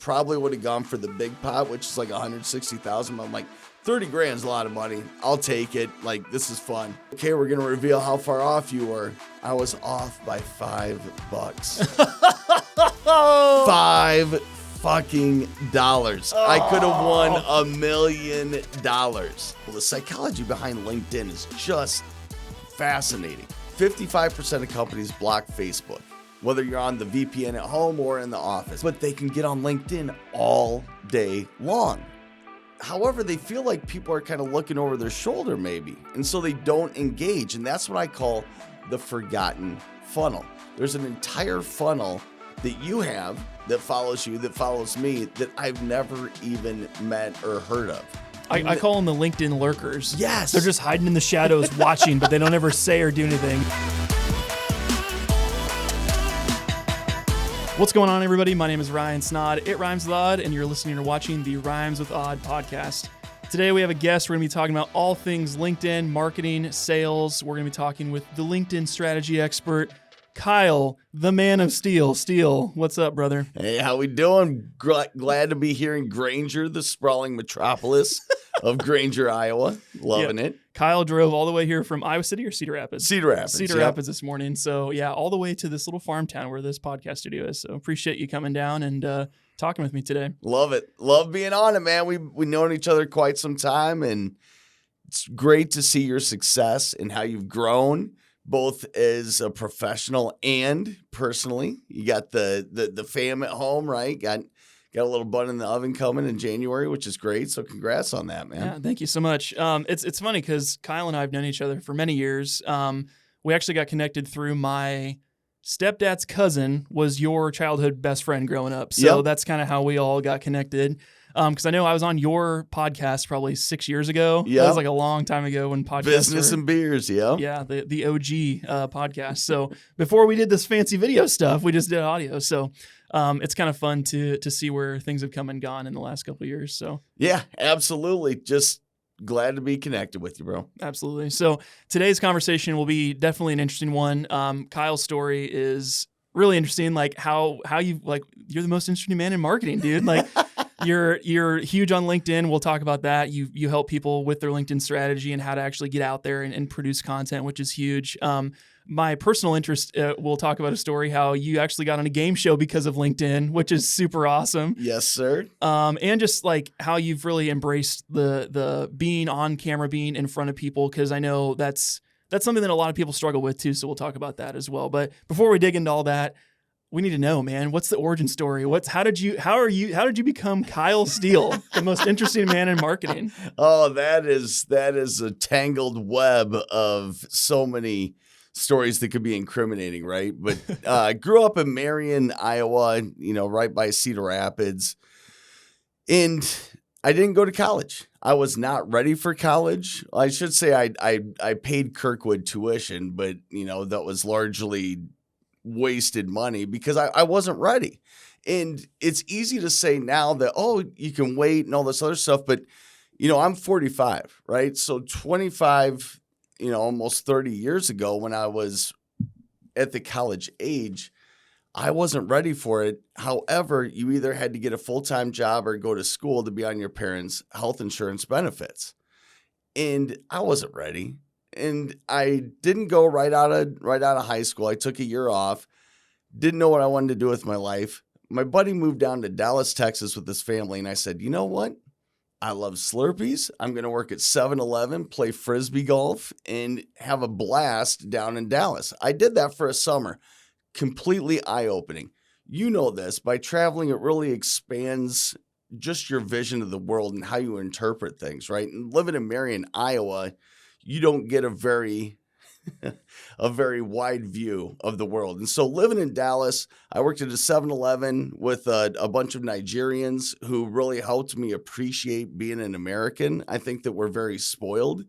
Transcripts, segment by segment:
probably would have gone for the big pot, which is like 160,000. I'm like, 30 grand is a lot of money. I'll take it. Like, this is fun. Okay, we're going to reveal how far off you were. I was off by $5. $5 fucking dollars. I could have won $1 million. Well, the psychology behind LinkedIn is just fascinating. 55% of companies block Facebook, whether you're on the VPN at home or in the office, but they can get on LinkedIn all day long. However, they feel like people are kind of looking over their shoulder maybe, and so they don't engage. And that's what I call the forgotten funnel. There's an entire funnel that you have that follows you, that follows me, that I've never even met or heard of. I call them the LinkedIn lurkers. Yes. They're just hiding in the shadows watching, but they don't ever say or do anything. What's going on, everybody? My name is Ryan Snod. It Rhymes with Odd, and you're listening or watching the Rhymes with Odd podcast. Today we have a guest. We're going to be talking about all things LinkedIn, marketing, sales. We're going to be talking with the LinkedIn strategy expert, Kyle, the man of steel. Steele, what's up, brother? Hey, how we doing? Glad to be here in Granger, the sprawling metropolis of Granger, Iowa. Loving it. Kyle drove all the way here from Iowa City or Cedar Rapids? Cedar Rapids this morning. So, yeah, all the way to this little farm town where this podcast studio is. So, appreciate you coming down and talking with me today. Love it. Love being on it, man. We've known each other quite some time, and it's great to see your success and how you've grown, both as a professional and personally. You got the fam at home, right? Got a little bun in the oven coming in January, which is great. So congrats on that, man. Yeah, thank you so much. It's funny because Kyle and I have known each other for many years. We actually got connected through my stepdad's cousin was your childhood best friend growing up. So That's kind of how we all got connected. Because I know I was on your podcast probably 6 years ago. Yeah, that was like a long time ago when podcasts Business and Beers, yeah, the OG podcast. So before we did this fancy video stuff, we just did audio. So it's kind of fun to see where things have come and gone in the last couple of years. So yeah, absolutely. Just glad to be connected with you, bro. Absolutely. So today's conversation will be definitely an interesting one. Kyle's story is really interesting. Like how you you're the most interesting man in marketing, dude. Like you're huge on LinkedIn. We'll talk about that. You help people with their LinkedIn strategy and how to actually get out there and produce content, which is huge. My personal interest, we'll talk about a story how you actually got on a game show because of LinkedIn, which is super awesome. Yes, sir. And just like how you've really embraced the being on camera, being in front of people, because I know that's something that a lot of people struggle with too. So we'll talk about that as well. But before we dig into all that, we need to know, man, what's the origin story? How did you become Kyle Steele, the most interesting man in marketing? Oh, that is a tangled web of so many stories that could be incriminating, right? But I grew up in Marion, Iowa, right by Cedar Rapids. And I didn't go to college. I was not ready for college. I should say I paid Kirkwood tuition, but that was largely wasted money because I wasn't ready. And it's easy to say now that, oh, you can wait and all this other stuff. But, I'm 45, right? So 25, almost 30 years ago when I was at the college age, I wasn't ready for it. However, you either had to get a full-time job or go to school to be on your parents' health insurance benefits. And I wasn't ready. And I didn't go right out of high school. I took a year off. Didn't know what I wanted to do with my life. My buddy moved down to Dallas, Texas with his family. And I said, you know what? I love Slurpees. I'm going to work at 7-Eleven, play Frisbee golf, and have a blast down in Dallas. I did that for a summer. Completely eye-opening. You know this. By traveling, it really expands just your vision of the world and how you interpret things, right? And living in Marion, Iowa, you don't get a very wide view of the world. And so living in Dallas, I worked at a 7-Eleven with a bunch of Nigerians who really helped me appreciate being an American. I think that we're very spoiled,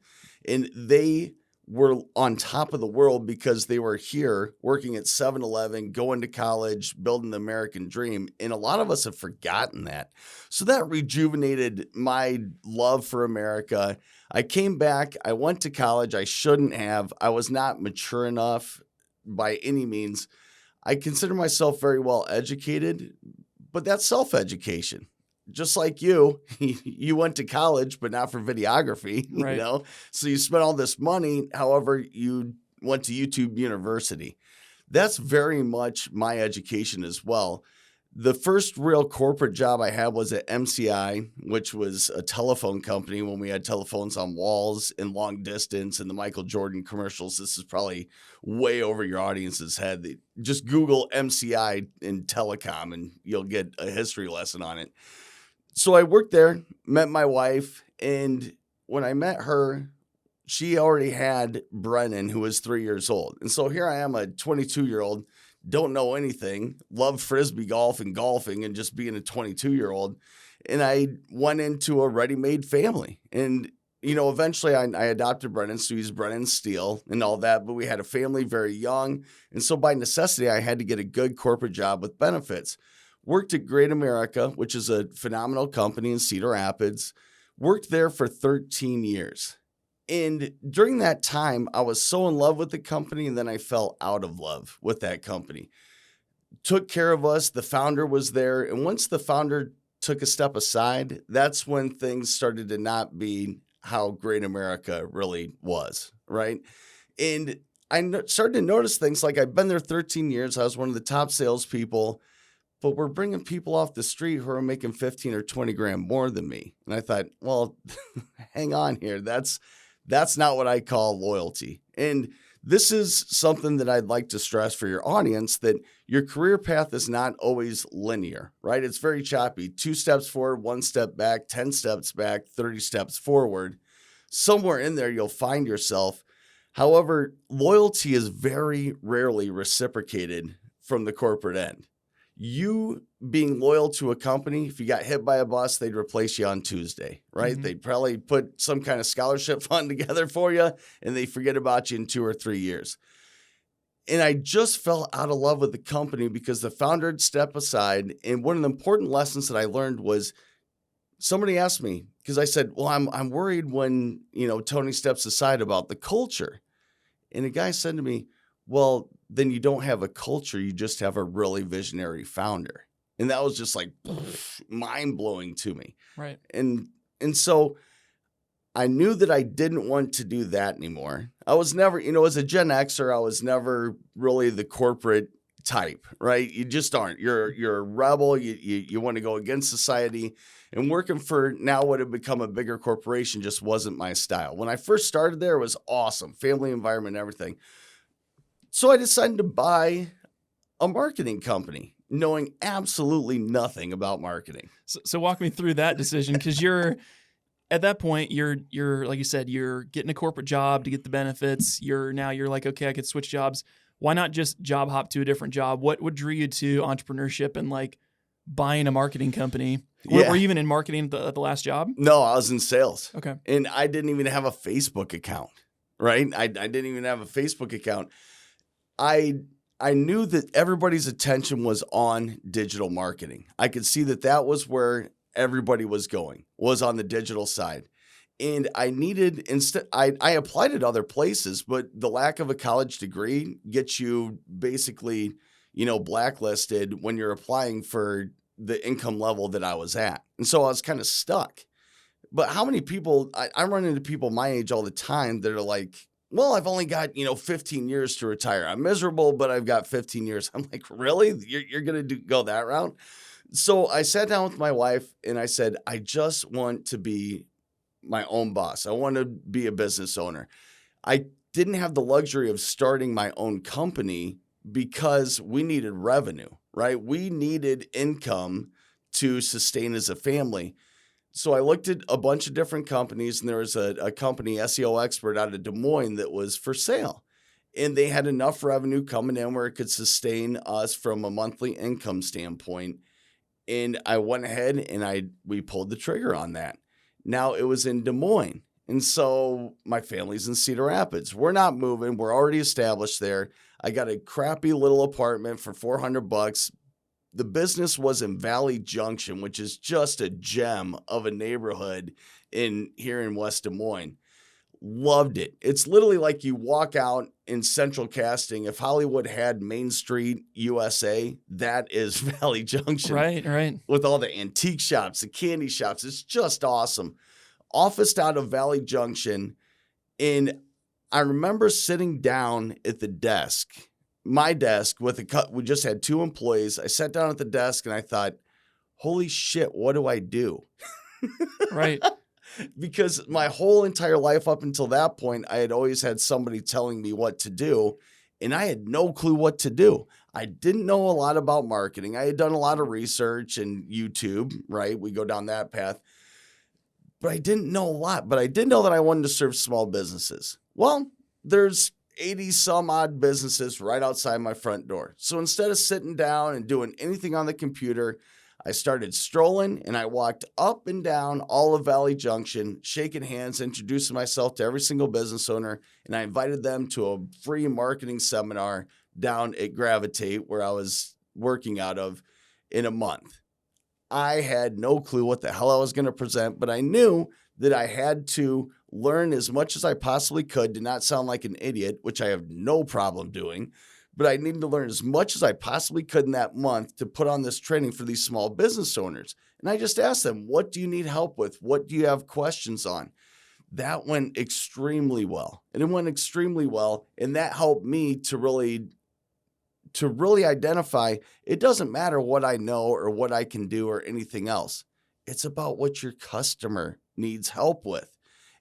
and they were on top of the world because they were here working at 7-Eleven, going to college, building the American dream. And a lot of us have forgotten that. So that rejuvenated my love for America. I came back. I went to college. I shouldn't have. I was not mature enough by any means. I consider myself very well educated, But that's self-education. Just like you went to college, but not for videography, Right. you know? So you spent all this money. However, you went to YouTube University. That's very much my education as well. The first real corporate job I had was at MCI, which was a telephone company when we had telephones on walls and long distance and the Michael Jordan commercials. This is probably way over your audience's head. Just Google MCI in telecom and you'll get a history lesson on it. So I worked there, met my wife, and when I met her, she already had Brennan, who was 3 years old. And so here I am, a 22-year-old, don't know anything, love Frisbee golf and golfing and just being a 22-year-old. And I went into a ready-made family. And, you know, eventually I adopted Brennan, so he's Brennan Steele and all that. But we had a family very young. And so by necessity, I had to get a good corporate job with benefits. Worked at Great America, which is a phenomenal company in Cedar Rapids. Worked there for 13 years. And during that time, I was so in love with the company, and then I fell out of love with that company. Took care of us. The founder was there. And once the founder took a step aside, that's when things started to not be how Great America really was, right? And I started to notice things like I've been there 13 years. I was one of the top salespeople, but we're bringing people off the street who are making 15 or 20 grand more than me. And I thought, well, hang on here. That's not what I call loyalty. And this is something that I'd like to stress for your audience, that your career path is not always linear, right? It's very choppy. 2 steps forward, 1 step back, 10 steps back, 30 steps forward. Somewhere in there, you'll find yourself. However, loyalty is very rarely reciprocated from the corporate end. You being loyal to a company, if you got hit by a bus, they'd replace you on Tuesday, right? Mm-hmm. They'd probably put some kind of scholarship fund together for you, and they forget about you in 2 or 3 years. And I just fell out of love with the company because the founder had stepped aside. And one of the important lessons that I learned was somebody asked me, because I said, well, I'm worried when, Tony steps aside about the culture. And a guy said to me, well, then you don't have a culture. You just have a really visionary founder. And that was just like mind blowing to me. Right. And so I knew that I didn't want to do that anymore. I was never, as a Gen Xer, I was never really the corporate type, right? You just aren't. You're a rebel. You want to go against society. And working for now what had become a bigger corporation just wasn't my style. When I first started there, it was awesome. Family environment, everything. So I decided to buy a marketing company, knowing absolutely nothing about marketing. So walk me through that decision, because you're at that point, you're like you said, you're getting a corporate job to get the benefits. You're like, okay, I could switch jobs. Why not just job hop to a different job? What drew you to entrepreneurship and like buying a marketing company? Yeah. Were you even in marketing at the last job? No, I was in sales. Okay. And I didn't even have a Facebook account, right? I didn't even have a Facebook account. I knew that everybody's attention was on digital marketing. I could see that was where everybody was going, was on the digital side. And I needed, I applied at other places, but the lack of a college degree gets you basically, blacklisted when you're applying for the income level that I was at. And so I was kind of stuck. But how many people, I run into people my age all the time that are like, well, I've only got, 15 years to retire. I'm miserable, but I've got 15 years. I'm like, really? You're going to go that route? So I sat down with my wife and I said, I just want to be my own boss. I want to be a business owner. I didn't have the luxury of starting my own company because we needed revenue, right? We needed income to sustain as a family. So I looked at a bunch of different companies, and there was a company, SEO Expert, out of Des Moines that was for sale. And they had enough revenue coming in where it could sustain us from a monthly income standpoint. And I went ahead and we pulled the trigger on that. Now it was in Des Moines. And so my family's in Cedar Rapids. We're not moving. We're already established there. I got a crappy little apartment for $400. The business was in Valley Junction, which is just a gem of a neighborhood here in West Des Moines. Loved it. It's literally like you walk out in central casting, if Hollywood had Main Street, USA, that is Valley Junction. Right. With all the antique shops, the candy shops. It's just awesome. Officed out of Valley Junction. And I remember sitting down at the desk, my desk, with we just had 2 employees. I sat down at the desk and I thought, holy shit, what do I do? Right. Because my whole entire life up until that point, I had always had somebody telling me what to do, and I had no clue what to do. I didn't know a lot about marketing. I had done a lot of research and YouTube, right? We go down that path. But I didn't know a lot. But I did know that I wanted to serve small businesses. Well, there's 80 some odd businesses right outside my front door. So instead of sitting down and doing anything on the computer, I started strolling and I walked up and down all of Valley Junction, shaking hands, introducing myself to every single business owner. And I invited them to a free marketing seminar down at Gravitate, where I was working out of, in a month. I had no clue what the hell I was going to present, but I knew that I had to learn as much as I possibly could to not sound like an idiot, which I have no problem doing. But I needed to learn as much as I possibly could in that month to put on this training for these small business owners. And I just asked them, what do you need help with? What do you have questions on? That went extremely well. And it went extremely well. And that helped me to really identify, it doesn't matter what I know or what I can do or anything else. It's about what your customer needs help with.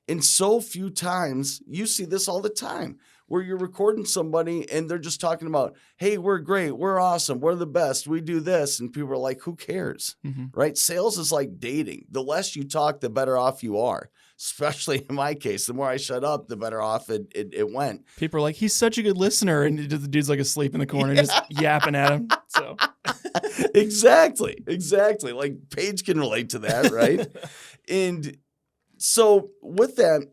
And so few times, you see this all the time, where you're recording somebody and they're just talking about, hey, we're great, we're awesome, we're the best, we do this. And people are like, who cares, right? Sales is like dating. The less you talk, the better off you are. Especially in my case, the more I shut up, the better off it went. People are like, he's such a good listener. And the dude's like asleep in the corner, just yapping at him. So Exactly. Like Paige can relate to that, right? And so with that,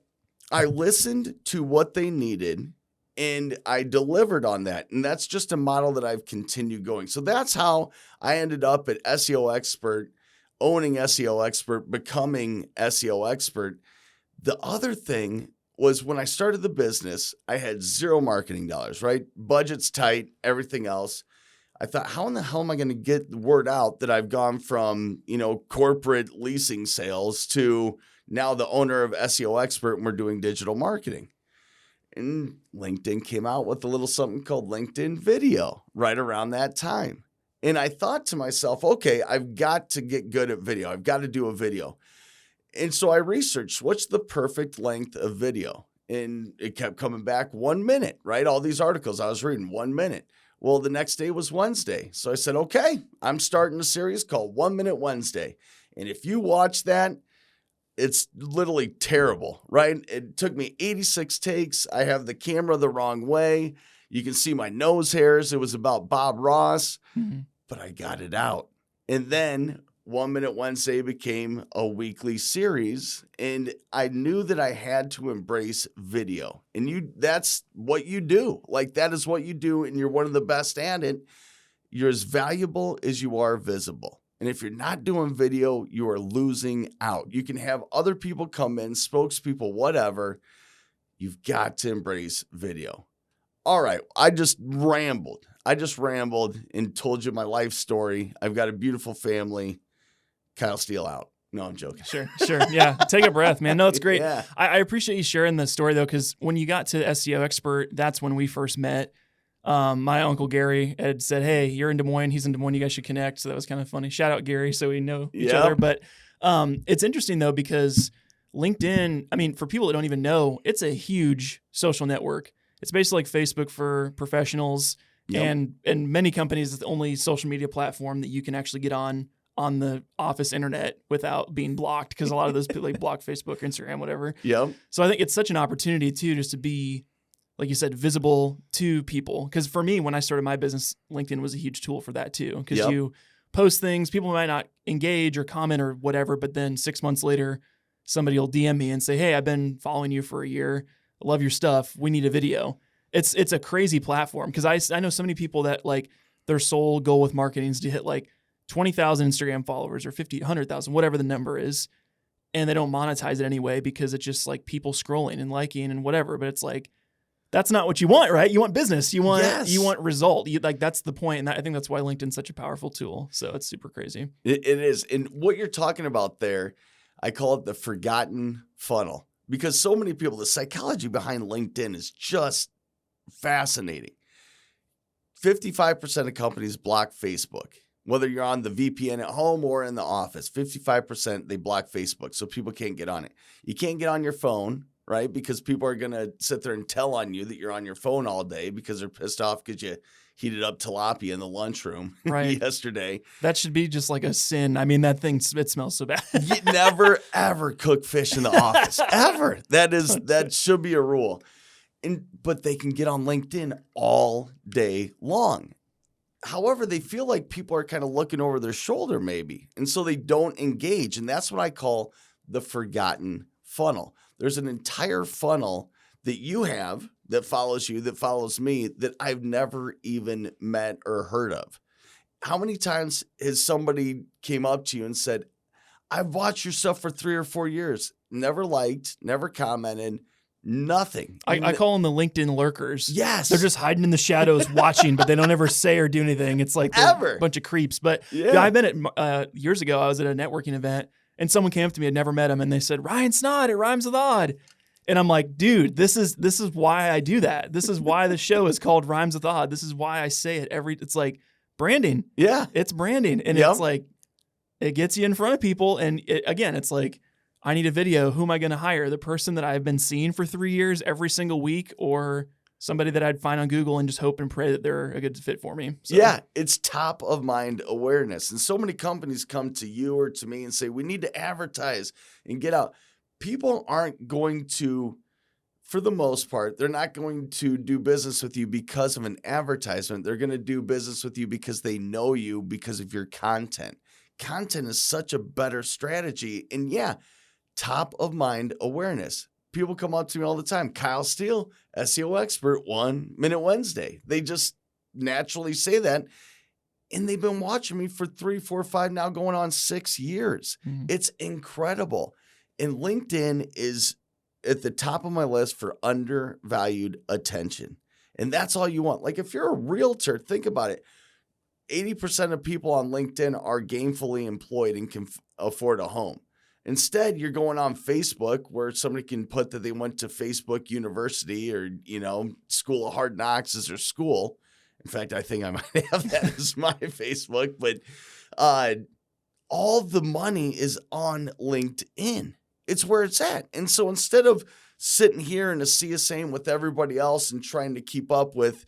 I listened to what they needed and I delivered on that. And that's just a model that I've continued going. So that's how I ended up at SEO Expert, owning SEO Expert, becoming SEO Expert. The other thing was when I started the business, I had zero marketing dollars, right? Budget's tight, everything else. I thought, how in the hell am I going to get the word out that I've gone from, corporate leasing sales to now the owner of SEO Expert and we're doing digital marketing? And LinkedIn came out with a little something called LinkedIn Video right around that time. And I thought to myself, okay, I've got to get good at video. I've got to do a video. And so I researched what's the perfect length of video. And it kept coming back 1 minute, right? All these articles I was reading, 1 minute. Well, the next day was Wednesday. So I said, okay, I'm starting a series called 1 Minute Wednesday. And if you watch that, it's literally terrible, right? It took me 86 takes. I have the camera the wrong way. You can see my nose hairs. It was about Bob Ross, but I got it out. And then 1 Minute Wednesday became a weekly series. And I knew that I had to embrace video. And that's what you do. Like, that is what you do. And you're one of the best at it. You're as valuable as you are visible. And if you're not doing video, you are losing out. You can have other people come in, spokespeople, whatever. You've got to embrace video. All right, I just rambled and told you my life story. I've got a beautiful family. Kyle Steele out. No, I'm joking. Sure. Yeah, take a breath, man. No, it's great. Yeah. I appreciate you sharing the story, though, because when you got to SEO Expert, that's when we first met. My uncle Gary had said, hey, you're in Des Moines. He's in Des Moines. You guys should connect. So that was kind of funny. Shout out Gary so we know each other. But it's interesting, though, because LinkedIn, I mean, for people that don't even know, it's a huge social network. It's basically like Facebook for professionals. And many companies, it's the only social media platform that you can actually get on the office internet without being blocked, because a lot of those people like block Facebook, Instagram, whatever. So I think it's such an opportunity, too, just to be, like you said, visible to people. Because for me, when I started my business, LinkedIn was a huge tool for that too. Because you post things, people might not engage or comment or whatever, but then 6 months later, somebody will DM me and say, hey, I've been following you for a year. I love your stuff. We need a video. It's a crazy platform, because I know so many people that like their sole goal with marketing is to hit like 20,000 Instagram followers or 50, 100,000, whatever the number is. And they don't monetize it anyway because it's just like people scrolling and liking and whatever. But it's like, that's not what you want, right? You want business. You want Yes. you want result. Like that's the point, and I think that's why LinkedIn's such a powerful tool. So it's super crazy. It is. And what you're talking about there, I call it the forgotten funnel, because so many people, the psychology behind LinkedIn is just fascinating. 55% of companies block Facebook. Whether you're on the VPN at home or in the office, 55% they block Facebook, so people can't get on it. You can't get on your phone, right? Because people are going to sit there and tell on you that you're on your phone all day because they're pissed off because you heated up tilapia in the lunchroom yesterday. That should be just like a sin. I mean, that thing, it smells so bad. You never, ever cook fish in the office, ever. That should be a rule. But they can get on LinkedIn all day long. However, they feel like people are kind of looking over their shoulder maybe, and so they don't engage. And that's what I call the forgotten funnel. There's an entire funnel that you have that follows you, that follows me, that I've never even met or heard of. How many times has somebody came up to you and said, I've watched your stuff for 3 or 4 years, never liked, never commented, nothing. I call them the LinkedIn lurkers. Yes. They're just hiding in the shadows watching, but they don't ever say or do anything. It's like a bunch of creeps. But yeah, I've been at, years ago, I was at a networking event and someone came up to me, I'd never met him, and they said, Ryan Snod, it rhymes with odd. And I'm like, dude, this is why I do that. This is why the show is called Rhymes with Odd. This is why I say it it's like branding. Yeah. It's branding. And it's like, it gets you in front of people. And again, it's like, I need a video. Who am I going to hire? The person that I've been seeing for 3 years every single week, or somebody that I'd find on Google and just hope and pray that they're a good fit for me. So. Yeah, it's top of mind awareness. And so many companies come to you or to me and say, we need to advertise and get out. People aren't going to, for the most part, they're not going to do business with you because of an advertisement. They're going to do business with you because they know you because of your content. Content is such a better strategy. And yeah, top of mind awareness. People come up to me all the time. Kyle Steele, SEO expert, 1 Minute Wednesday. They just naturally say that. And they've been watching me for 3, 4, 5, now going on 6 years. Mm-hmm. It's incredible. And LinkedIn is at the top of my list for undervalued attention. And that's all you want. Like if you're a realtor, think about it. 80% of people on LinkedIn are gainfully employed and can afford a home. Instead, you're going on Facebook where somebody can put that they went to Facebook University or, School of Hard Knocks as their school. In fact, I think I might have that as my Facebook. But all the money is on LinkedIn. It's where it's at. And so instead of sitting here in a sea of same with everybody else and trying to keep up with,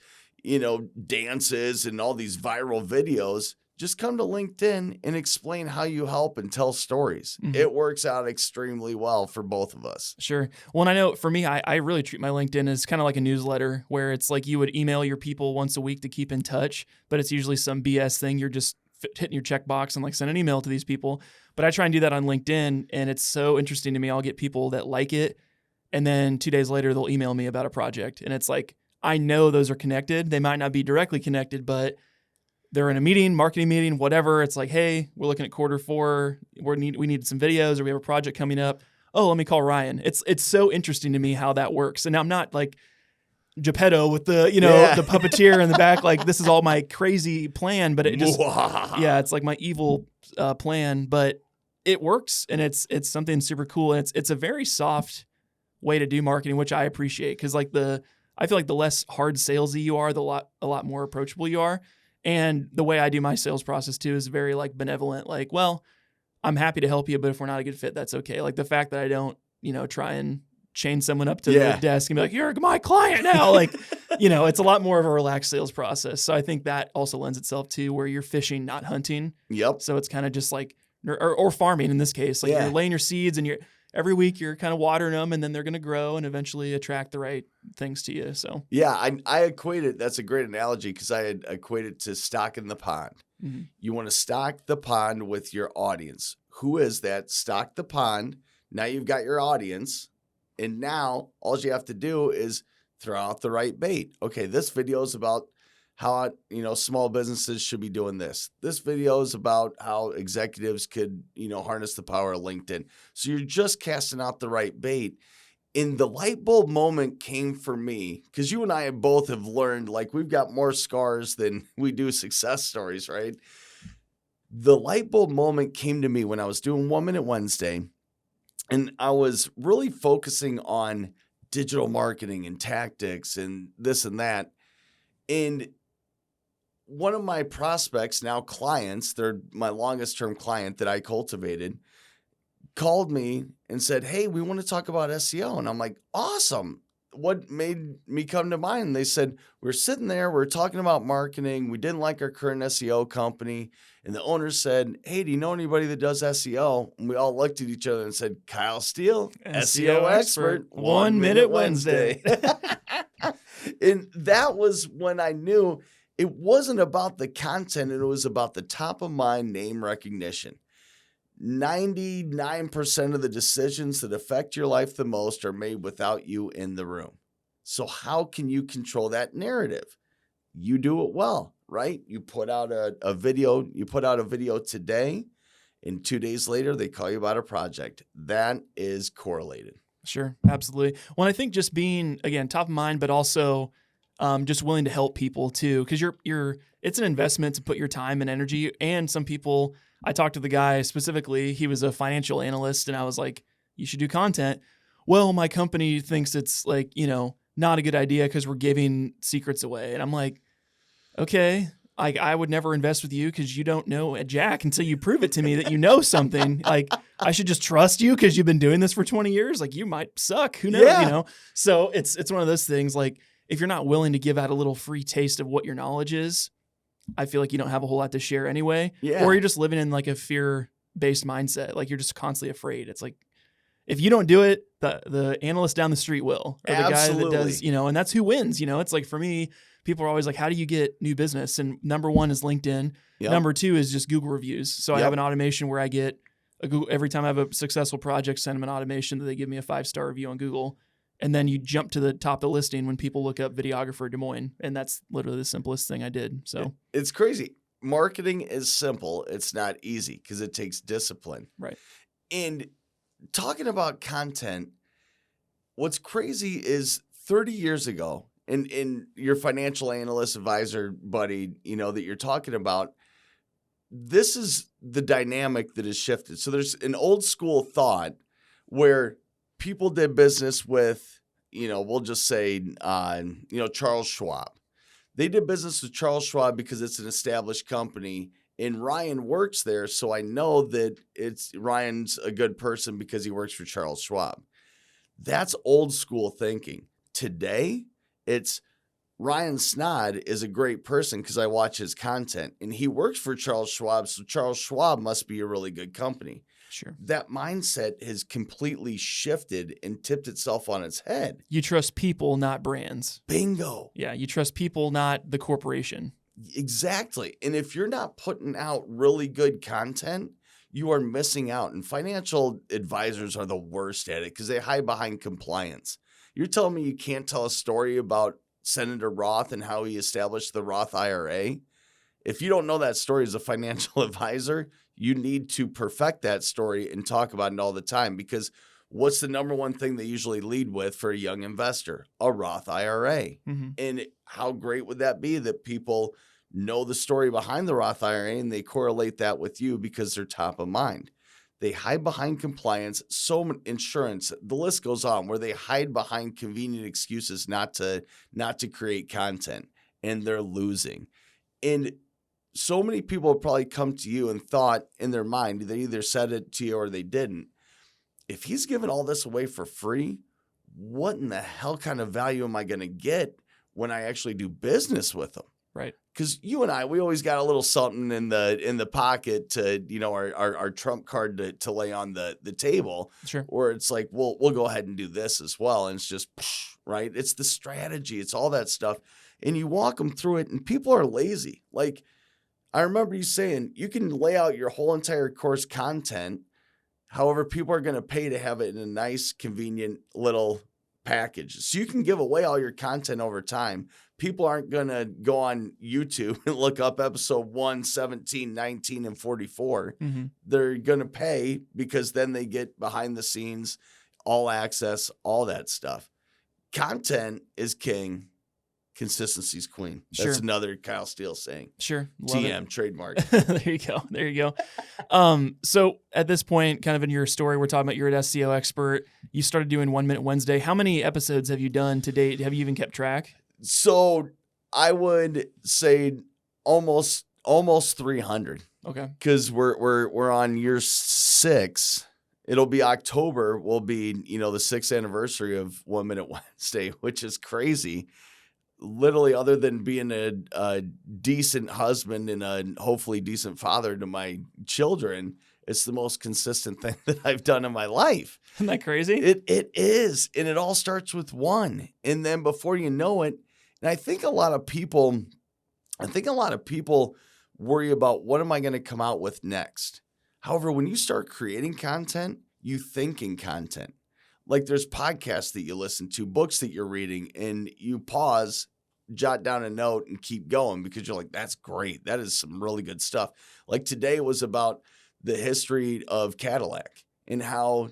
dances and all these viral videos, just come to LinkedIn and explain how you help and tell stories. Mm-hmm. It works out extremely well for both of us. Sure. Well, and I know for me, I really treat my LinkedIn as kind of like a newsletter where it's like you would email your people once a week to keep in touch, but it's usually some BS thing. You're just hitting your checkbox and like send an email to these people. But I try and do that on LinkedIn, and it's so interesting to me. I'll get people that like it, and then 2 days later, they'll email me about a project. And it's like, I know those are connected. They might not be directly connected, but they're in a meeting, marketing meeting, whatever. It's like, hey, we're looking at Q4. We need some videos, or we have a project coming up. Oh, let me call Ryan. It's so interesting to me how that works. And I'm not like Geppetto with the, the puppeteer in the back. Like this is all my crazy plan, but it just, it's like my evil plan, but it works, and it's something super cool. And it's a very soft way to do marketing, which I appreciate. Cause like I feel like the less hard salesy you are, a lot more approachable you are. And the way I do my sales process too is very like benevolent. Like, well, I'm happy to help you, but if we're not a good fit, that's okay. Like the fact that I don't, try and chain someone up to the desk and be like, you're my client now. Like, it's a lot more of a relaxed sales process. So I think that also lends itself to where you're fishing, not hunting. Yep. So it's kind of just like, or farming in this case. Like you're laying your seeds and every week you're kind of watering them, and then they're going to grow and eventually attract the right things to you. So yeah, I equate it. That's a great analogy because I had equated to stocking the pond. Mm-hmm. You want to stock the pond with your audience. Who is that? Stock the pond. Now you've got your audience, and now all you have to do is throw out the right bait. Okay, this video is about how small businesses should be doing this. This video is about how executives could harness the power of LinkedIn. So you're just casting out the right bait. And the light bulb moment came for me because you and I both have learned, like, we've got more scars than we do success stories, right? The light bulb moment came to me when I was doing 1 Minute Wednesday, and I was really focusing on digital marketing and tactics and this and that. And one of my prospects, now clients, they're my longest term client that I cultivated, called me and said, "Hey, we want to talk about SEO." And I'm like, "Awesome. What made me come to mind?" And they said, "We're sitting there, we're talking about marketing. We didn't like our current SEO company." And the owner said, "Hey, do you know anybody that does SEO?" And we all looked at each other and said, "Kyle Steele, SEO expert, 1 Minute Wednesday." And that was when I knew it wasn't about the content, it was about the top of mind name recognition. 99% of the decisions that affect your life the most are made without you in the room. So how can you control that narrative? You do it well, right? You put out a video today, and 2 days later, they call you about a project. That is correlated. Sure, absolutely. Well, I think just being, again, top of mind, but also just willing to help people too, because it's an investment to put your time and energy. And some people, I talked to the guy specifically, he was a financial analyst, and I was like, "You should do content." "Well, my company thinks it's like, not a good idea because we're giving secrets away." And I'm like, "Okay, I would never invest with you because you don't know a jack until you prove it to me that you know something. Like, I should just trust you because you've been doing this for 20 years. Like, you might suck. Who knows?" Yeah. So it's one of those things, like, if you're not willing to give out a little free taste of what your knowledge is, I feel like you don't have a whole lot to share anyway. Yeah. Or you're just living in like a fear-based mindset. Like, you're just constantly afraid. It's like, if you don't do it, the analyst down the street will, or the guy that does, and that's who wins. It's like, for me, people are always like, "How do you get new business?" And number one is LinkedIn. Yep. Number two is just Google reviews. So I Yep. have an automation where I get every time I have a successful project, send them an automation that they give me a 5-star review on Google. And then you jump to the top of the listing when people look up videographer Des Moines. And that's literally the simplest thing I did. So it's crazy. Marketing is simple. It's not easy because it takes discipline. Right. And talking about content, what's crazy is 30 years ago, in your financial analyst advisor buddy, that you're talking about, this is the dynamic that has shifted. So there's an old school thought where people did business with, we'll just say, Charles Schwab. They did business with Charles Schwab because it's an established company, and Ryan works there. So I know that Ryan's a good person because he works for Charles Schwab. That's old school thinking. Today, it's Ryan Snod is a great person because I watch his content, and he works for Charles Schwab. So Charles Schwab must be a really good company. Sure. That mindset has completely shifted and tipped itself on its head. You trust people, not brands. Bingo. Yeah, you trust people, not the corporation. Exactly. And if you're not putting out really good content, you are missing out. And financial advisors are the worst at it because they hide behind compliance. You're telling me you can't tell a story about Senator Roth and how he established the Roth IRA? If you don't know that story as a financial advisor, you need to perfect that story and talk about it all the time, because what's the number one thing they usually lead with for a young investor? A Roth IRA. Mm-hmm. And how great would that be that people know the story behind the Roth IRA and they correlate that with you because they're top of mind? They hide behind compliance, insurance, the list goes on, where they hide behind convenient excuses not to create content, and they're losing. And so many people have probably come to you and thought in their mind, they either said it to you or they didn't, if he's giving all this away for free, what in the hell kind of value am I going to get when I actually do business with him? Right. Because you and I, we always got a little something in the pocket to, our trump card to lay on the table. Sure. Where it's like, we'll go ahead and do this as well. And it's just, right? It's the strategy. It's all that stuff. And you walk them through it, and people are lazy. Like, I remember you saying you can lay out your whole entire course content. However, people are going to pay to have it in a nice, convenient little package. So you can give away all your content over time. People aren't going to go on YouTube and look up episode 1, 17, 19, and 44. Mm-hmm. They're going to pay because then they get behind the scenes, all access, all that stuff. Content is king. Consistency's queen. That's Sure. another Kyle Steele saying. Sure. Love TM, it. trademark. There you go. There you go. So at this point, kind of in your story, we're talking about you're an SEO expert. You started doing 1 Minute Wednesday. How many episodes have you done to date? Have you even kept track? So I would say almost 300. Okay. Because we're on year 6. It'll be October. Will be the 6th anniversary of 1 Minute Wednesday, which is crazy. Literally, other than being a decent husband and a hopefully decent father to my children, it's the most consistent thing that I've done in my life. Isn't that crazy? It is, and it all starts with one, and then before you know it, and I think a lot of people worry about what am I going to come out with next. However, when you start creating content, you think in content. Like there's podcasts that you listen to, books that you're reading, and you pause, jot down a note, and keep going because you're like, that's great. That is some really good stuff. Like today was about the history of Cadillac and how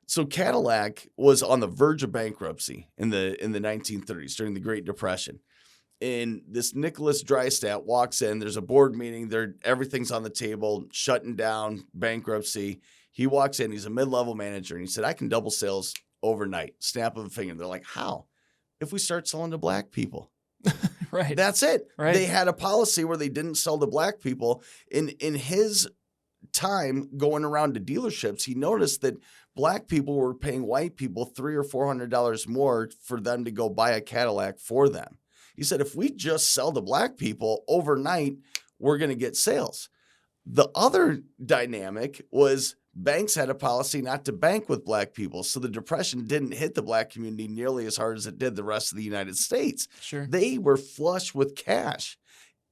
so Cadillac was on the verge of bankruptcy in the 1930s during the Great Depression. And this Nicholas Drystat walks in, there's a board meeting, everything's on the table, shutting down, bankruptcy. He walks in, he's a mid-level manager, and he said, I can double sales overnight, snap of a finger. They're like, how? If we start selling to black people. Right. That's it. Right. They had a policy where they didn't sell to black people. In his time going around to dealerships, he noticed that black people were paying white people $300 or $400 more for them to go buy a Cadillac for them. He said, if we just sell to black people overnight, we're going to get sales. The other dynamic was banks had a policy not to bank with black people. So the Depression didn't hit the black community nearly as hard as it did the rest of the United States. Sure. They were flush with cash.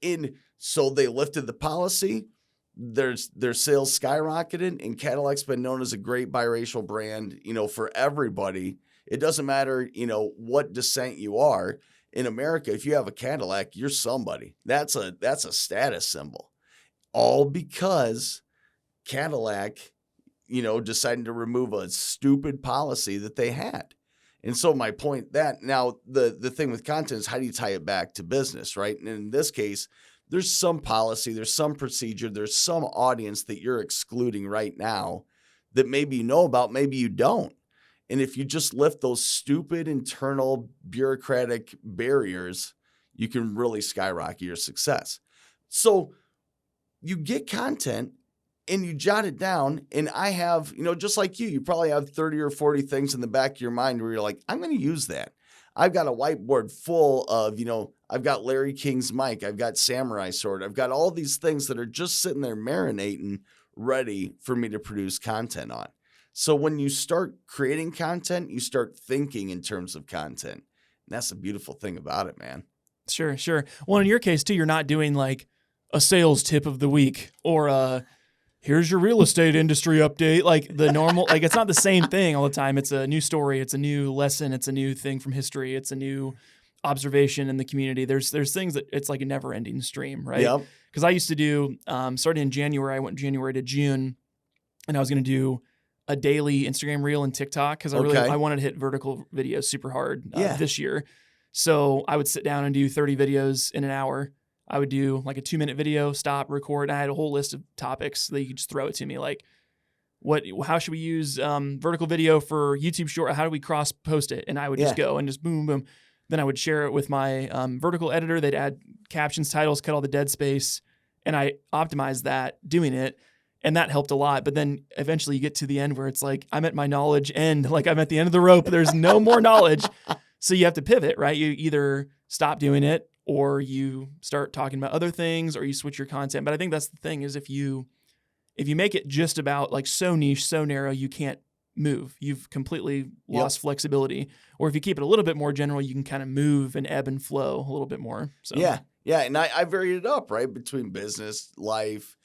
And so they lifted the policy. Their sales skyrocketed, and Cadillac's been known as a great biracial brand, for everybody. It doesn't matter, what descent you are. In America, if you have a Cadillac, you're somebody. That's a status symbol. All because Cadillac, decided to remove a stupid policy that they had. And so my point that now the thing with content is how do you tie it back to business, right? And in this case, there's some policy, there's some procedure, there's some audience that you're excluding right now that maybe you know about, maybe you don't. And if you just lift those stupid internal bureaucratic barriers, you can really skyrocket your success. So you get content and you jot it down. And I have, just like you probably have 30 or 40 things in the back of your mind where you're like, I'm going to use that. I've got a whiteboard full of, I've got Larry King's mic. I've got Samurai Sword. I've got all these things that are just sitting there marinating, ready for me to produce content on. So when you start creating content, you start thinking in terms of content. And that's the beautiful thing about it, man. Sure. Well, in your case too, you're not doing like a sales tip of the week or here's your real estate industry update. Like the normal, like it's not the same thing all the time. It's a new story. It's a new lesson. It's a new thing from history. It's a new observation in the community. There's things that it's like a never ending stream, right? Yep. Because I used to do, starting in January, I went January to June, and I was going to do a daily Instagram reel and TikTok because I wanted to hit vertical videos super hard this year. So I would sit down and do 30 videos in an hour. I would do like a 2-minute video, stop, record. And I had a whole list of topics that you could just throw it to me. Like how should we use vertical video for YouTube short? How do we cross post it? And I would just go and just boom, boom. Then I would share it with my vertical editor. They'd add captions, titles, cut all the dead space. And I optimized that doing it. And that helped a lot. But then eventually you get to the end where it's like, I'm at my knowledge end. Like I'm at the end of the rope. There's no more knowledge. So you have to pivot, right? You either stop doing it or you start talking about other things or you switch your content. But I think that's the thing is if you make it just about like so niche, so narrow, you can't move. You've completely lost flexibility. Or if you keep it a little bit more general, you can kind of move and ebb and flow a little bit more. So Yeah. And I varied it up, right? Between business, life,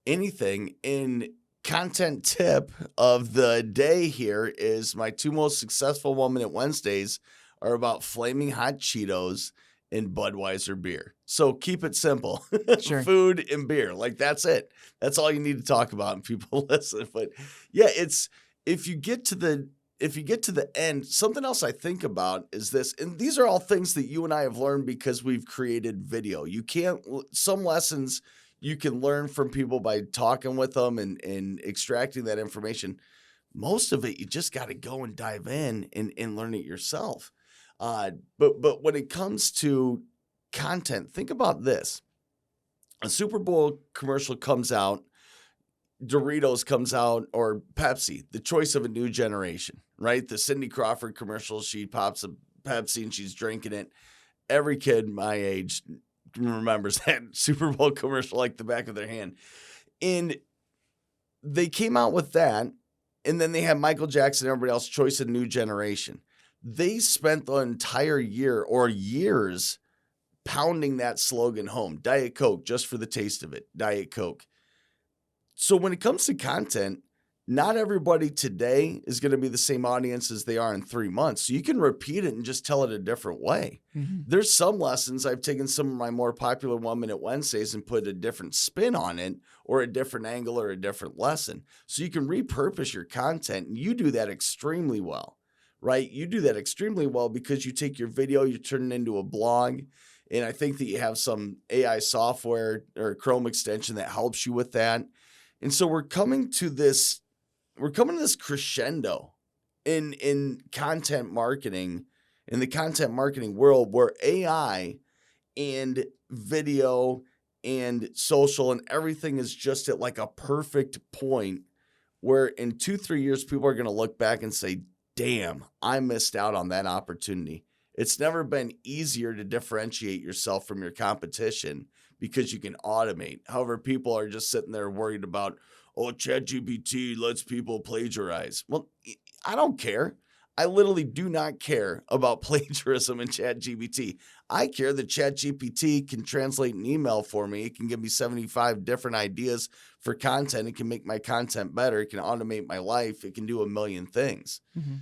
anything. In content tip of the day here is my 2 most successful 1 Minute Wednesdays are about flaming hot Cheetos and Budweiser beer. So keep it simple. Sure. Food and beer. Like that's it. That's all you need to talk about and people listen. But yeah, if you get to the end, something else I think about is this, and these are all things that you and I have learned because we've created video. Some lessons you can learn from people by talking with them and extracting that information. Most of it, you just got to go and dive in and learn it yourself. But when it comes to content, think about this. A Super Bowl commercial comes out, Doritos comes out, or Pepsi, the choice of a new generation, right? The Cindy Crawford commercial, she pops a Pepsi and she's drinking it. Every kid my age remembers that Super Bowl commercial like the back of their hand. And they came out with that, and then they had Michael Jackson and everybody else, choice of new generation. They spent the entire year or years pounding that slogan home. Diet Coke, just for the taste of it. Diet Coke. So when it comes to content, not everybody today is going to be the same audience as they are in 3 months. So you can repeat it and just tell it a different way. Mm-hmm. There's some lessons I've taken some of my more popular 1 Minute Wednesdays and put a different spin on it or a different angle or a different lesson. So you can repurpose your content, and you do that extremely well, right? You do that extremely well because you take your video, you turn it into a blog. And I think that you have some AI software or Chrome extension that helps you with that. And so we're coming to this crescendo in content marketing, in the content marketing world, where AI and video and social and everything is just at like a perfect point where in 2-3 years, people are going to look back and say, damn, I missed out on that opportunity. It's never been easier to differentiate yourself from your competition because you can automate. However, people are just sitting there worried about, oh, ChatGPT lets people plagiarize. Well, I don't care. I literally do not care about plagiarism in ChatGPT. I care that ChatGPT can translate an email for me. It can give me 75 different ideas for content. It can make my content better. It can automate my life. It can do a million things. Mm-hmm.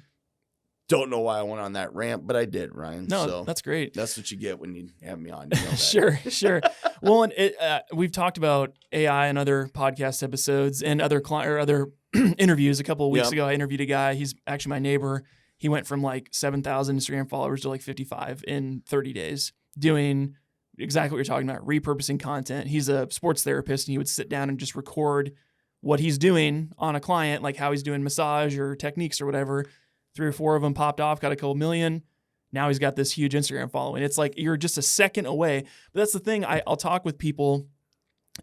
Don't know why I went on that rant, but I did, Ryan. No, so that's great. That's what you get when you have me on. You know that. Sure. Well, and we've talked about AI in other podcast episodes and other interviews. A couple of weeks ago, I interviewed a guy. He's actually my neighbor. He went from like 7,000 Instagram followers to like 55 in 30 days, doing exactly what you're talking about, repurposing content. He's a sports therapist, and he would sit down and just record what he's doing on a client, like how he's doing massage or techniques or whatever. 3 or 4 of them popped off, got a couple million. Now he's got this huge Instagram following. It's like you're just a second away. But that's the thing. I'll talk with people,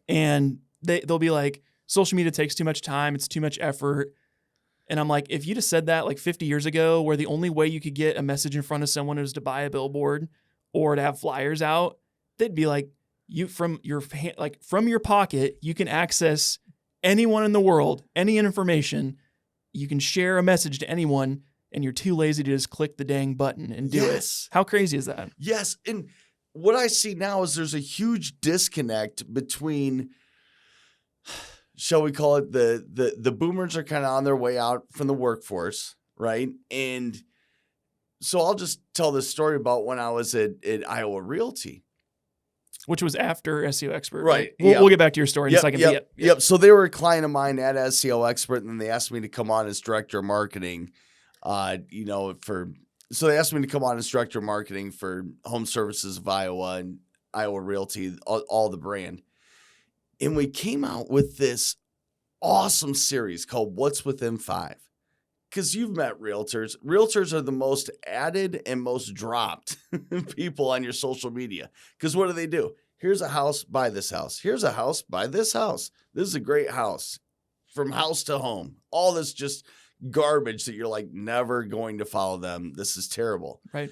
and they'll be like, social media takes too much time. It's too much effort. And I'm like, if you just said that like 50 years ago, where the only way you could get a message in front of someone was to buy a billboard or to have flyers out, they'd be like, from your pocket, you can access anyone in the world, any information. You can share a message to anyone, and you're too lazy to just click the dang button and do it. How crazy is that? Yes. And what I see now is there's a huge disconnect between, shall we call it, the boomers are kind of on their way out from the workforce, right? And so I'll just tell this story about when I was at Iowa Realty. Which was after SEO Expert. Right. We'll get back to your story in a second. Yep. So they were a client of mine at SEO Expert, and then they asked me to come on as director of marketing. So they asked me to come on as director of marketing for Home Services of Iowa and Iowa Realty, all the brand. And we came out with this awesome series called What's Within 5. Because you've met realtors. Realtors are the most added and most dropped people on your social media. Because what do? Here's a house, buy this house. Here's a house, buy this house. This is a great house. From house to home. All this just garbage that you're like never going to follow them. This is terrible. Right.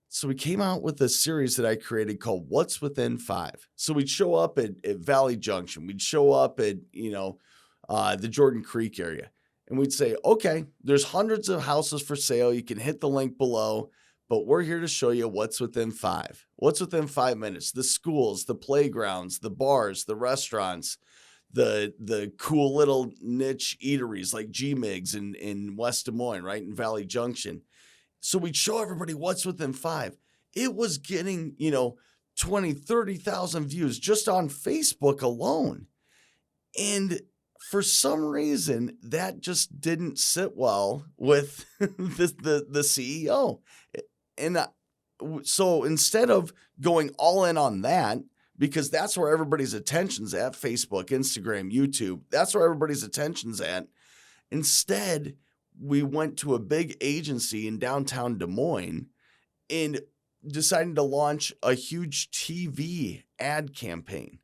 So we came out with a series that I created called What's Within 5. So we'd show up at Valley Junction. We'd show up at, the Jordan Creek area. And we'd say, okay, there's hundreds of houses for sale. You can hit the link below, but we're here to show you what's within 5. What's within 5 minutes? The schools, the playgrounds, the bars, the restaurants, the cool little niche eateries like G-Migs in West Des Moines, right, in Valley Junction. So we'd show everybody what's within 5. It was getting, 20, 30,000 views just on Facebook alone. And for some reason, that just didn't sit well with the CEO. And so instead of going all in on that, because that's where everybody's attention's at, Facebook, Instagram, YouTube, that's where everybody's attention's at. Instead, we went to a big agency in downtown Des Moines and decided to launch a huge TV ad campaign.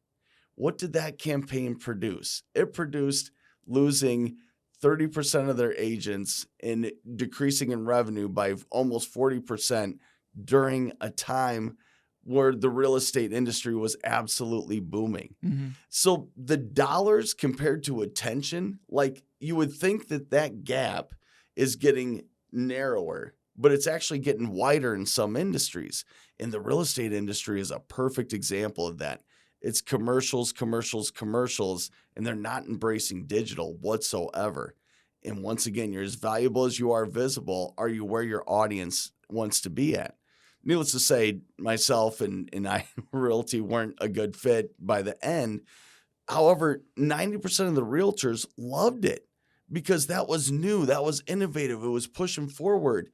What did that campaign produce? It produced losing 30% of their agents and decreasing in revenue by almost 40% during a time where the real estate industry was absolutely booming. Mm-hmm. So the dollars compared to attention, like you would think that gap is getting narrower, but it's actually getting wider in some industries. And the real estate industry is a perfect example of that. It's commercials, and they're not embracing digital whatsoever. And once again, you're as valuable as you are visible. Are you where your audience wants to be at? Needless to say, myself and I, realty, weren't a good fit by the end. However, 90% of the realtors loved it because that was new, that was innovative, it was pushing forward.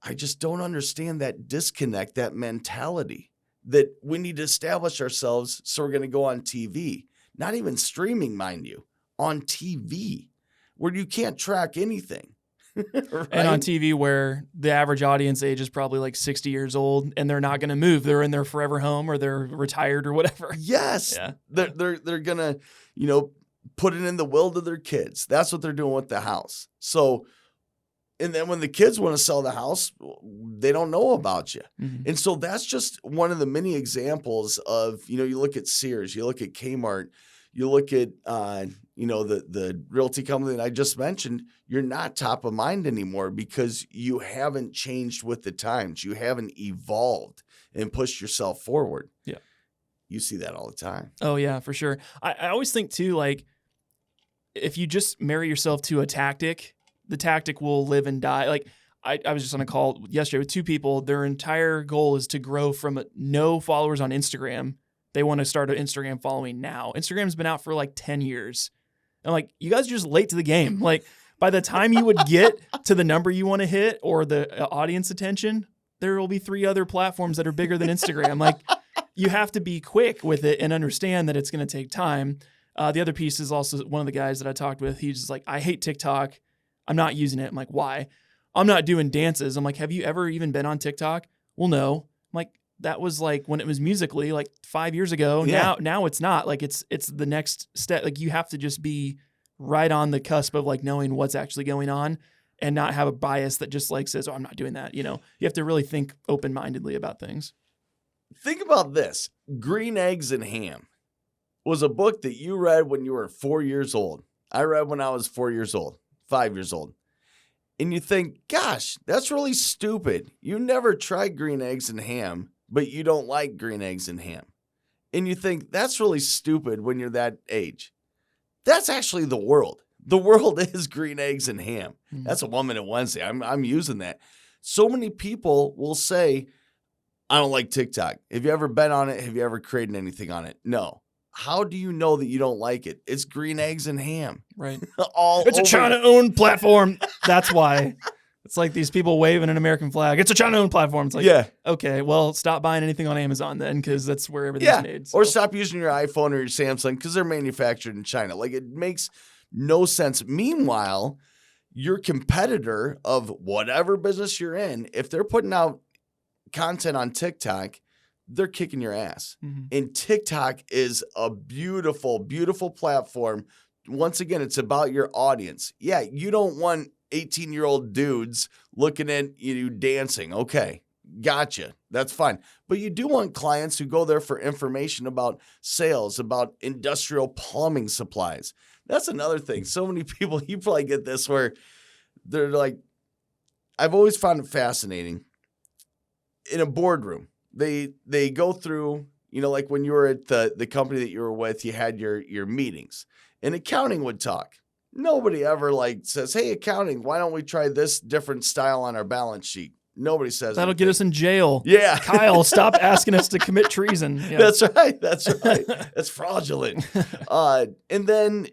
I just don't understand that disconnect, that mentality that we need to establish ourselves, so we're going to go on TV. Not even streaming, mind you, on TV, where you can't track anything. Right? And on TV where the average audience age is probably like 60 years old and they're not going to move. They're in their forever home or they're retired or whatever. Yes. Yeah. They're going to, put it in the will to their kids. That's what they're doing with the house. So, and then when the kids want to sell the house, they don't know about you. Mm-hmm. And so that's just one of the many examples of, you look at Sears, you look at Kmart, you look at, the realty company that I just mentioned, you're not top of mind anymore because you haven't changed with the times. You haven't evolved and pushed yourself forward. Yeah. You see that all the time. Oh, yeah, for sure. I always think, too, like, if you just marry yourself to a tactic, the tactic will live and die. Like, I was just on a call yesterday with two people. Their entire goal is to grow from no followers on Instagram. They want to start an Instagram following now. Instagram's been out for like 10 years. And like, you guys are just late to the game. Like, by the time you would get to the number you want to hit or the audience attention, there will be 3 other platforms that are bigger than Instagram. Like, you have to be quick with it and understand that it's going to take time. The other piece is also one of the guys that I talked with. He's just like, I hate TikTok. I'm not using it. I'm like, why? I'm not doing dances. I'm like, have you ever even been on TikTok? Well, no. I'm like, that was like when it was Musically like 5 years ago. Yeah. Now it's not. Like it's the next step. Like you have to just be right on the cusp of like knowing what's actually going on and not have a bias that just like says, oh, I'm not doing that. You have to really think open-mindedly about things. Think about this. Green Eggs and Ham was a book that you read when you were 4 years old. I read when I was 4 years old, 5 years old. And you think, gosh, that's really stupid. You never tried green eggs and ham, but you don't like green eggs and ham. And you think that's really stupid when you're that age. That's actually the world. The world is green eggs and ham. Mm-hmm. That's a 1 Minute Wednesday. I'm using that. So many people will say, I don't like TikTok. Have you ever been on it? Have you ever created anything on it? No. How do you know that you don't like it? It's green eggs and ham. Right. It's a China-owned platform. That's why. It's like these people waving an American flag. It's a China-owned platform. It's like, yeah. Okay, well, stop buying anything on Amazon then, because that's where everything's made. So. Or stop using your iPhone or your Samsung because they're manufactured in China. Like, it makes no sense. Meanwhile, your competitor of whatever business you're in, if they're putting out content on TikTok, they're kicking your ass. Mm-hmm. And TikTok is a beautiful, beautiful platform. Once again, it's about your audience. Yeah, you don't want 18-year-old dudes looking at you dancing. Okay, gotcha. That's fine. But you do want clients who go there for information about sales, about industrial plumbing supplies. That's another thing. So many people, you probably get this where they're like, I've always found it fascinating. In a boardroom, they go through, like when you were at the company that you were with, you had your meetings, and accounting would talk. Nobody ever says, hey, accounting, why don't we try this different style on our balance sheet? Nobody says that'll anything. get us in jail. Yeah. Kyle, stop asking us to commit treason. Yeah. That's right. That's fraudulent. And then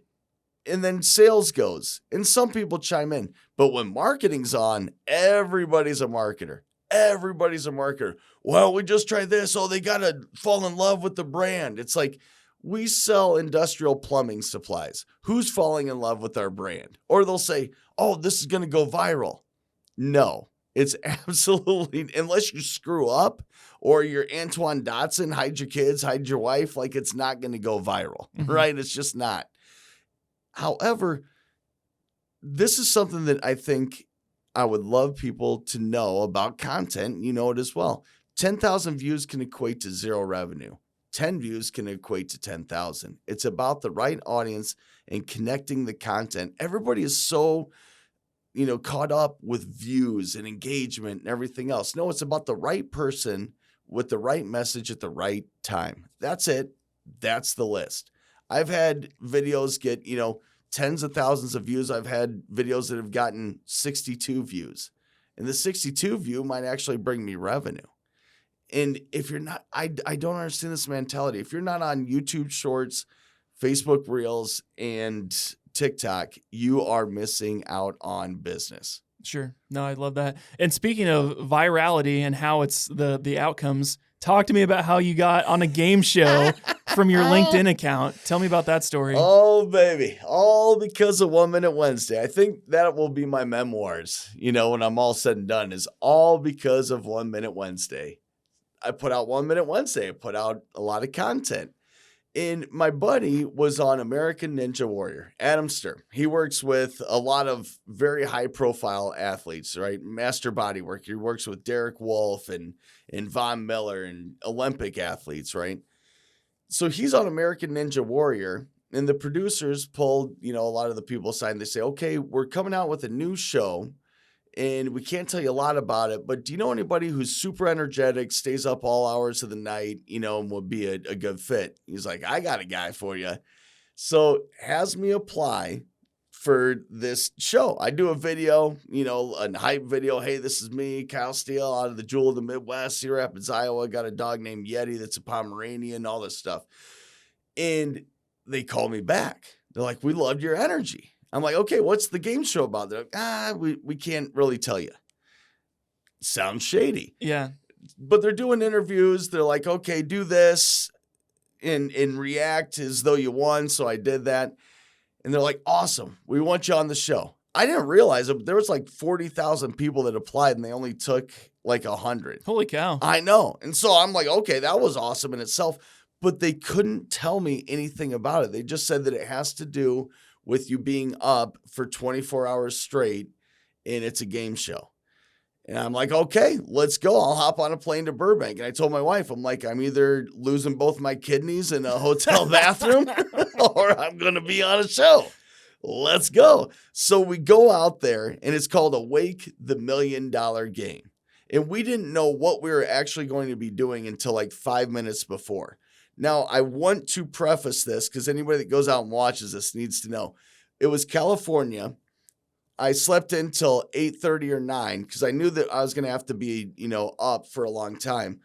and then sales goes, and some people chime in. But when marketing's on, everybody's a marketer. Everybody's a marketer. Well, we just tried this. Oh, they got to fall in love with the brand. It's like, we sell industrial plumbing supplies. Who's falling in love with our brand? Or they'll say, oh, this is going to go viral. No, it's absolutely, unless you screw up or you're Antoine Dotson, hide your kids, hide your wife, like it's not going to go viral, right? It's just not. However, this is something that I think I would love people to know about content. You know it as well. 10,000 views can equate to 0 revenue. 10 views can equate to 10,000. It's about the right audience and connecting the content. Everybody is so, caught up with views and engagement and everything else. No, it's about the right person with the right message at the right time. That's it. That's the list. I've had videos get, tens of thousands of views. I've had videos that have gotten 62 views. And the 62 view might actually bring me revenue. And if you're not, I don't understand this mentality. If you're not on YouTube Shorts, Facebook Reels, and TikTok, you are missing out on business. Sure. No, I love that. And speaking of virality and how it's the outcomes, talk to me about how you got on a game show from your LinkedIn account. Tell me about that story. Oh, baby. All because of 1 Minute Wednesday. I think that will be my memoirs, when I'm all said and done, is all because of 1 Minute Wednesday. I put out 1 Minute Wednesday. I put out a lot of content. And my buddy was on American Ninja Warrior, Adam Sturm. He works with a lot of very high-profile athletes, right? Master bodywork. He works with Derek Wolf and Von Miller and Olympic athletes, right? So he's on American Ninja Warrior, and the producers pulled, a lot of the people aside, and they say, okay, we're coming out with a new show, and we can't tell you a lot about it, but do you know anybody who's super energetic, stays up all hours of the night, and would be a good fit? He's like, I got a guy for you. So has me apply for this show. I do a video, a hype video. Hey, this is me, Kyle Steele, out of the Jewel of the Midwest, Cedar Rapids, Iowa. Got a dog named Yeti that's a Pomeranian, all this stuff. And they call me back. They're like, we loved your energy. I'm like, okay, what's the game show about? They're like, we can't really tell you. Sounds shady. Yeah. But they're doing interviews. They're like, okay, do this and react as though you won. So I did that. And they're like, awesome. We want you on the show. I didn't realize it, but there was like 40,000 people that applied and they only took like 100. Holy cow. I know. And so I'm like, okay, that was awesome in itself. But they couldn't tell me anything about it. They just said that it has to do with you being up for 24 hours straight, and it's a game show. And I'm like, okay, let's go. I'll hop on a plane to Burbank. And I told my wife, I'm like, I'm either losing both my kidneys in a hotel bathroom or I'm going to be on a show. Let's go. So we go out there, and it's called Awake the $1 Million Game. And we didn't know what we were actually going to be doing until like 5 minutes before. Now, I want to preface this because anybody that goes out and watches this needs to know. It was California. I slept until 8:30 or 9 because I knew that I was going to have to be, up for a long time.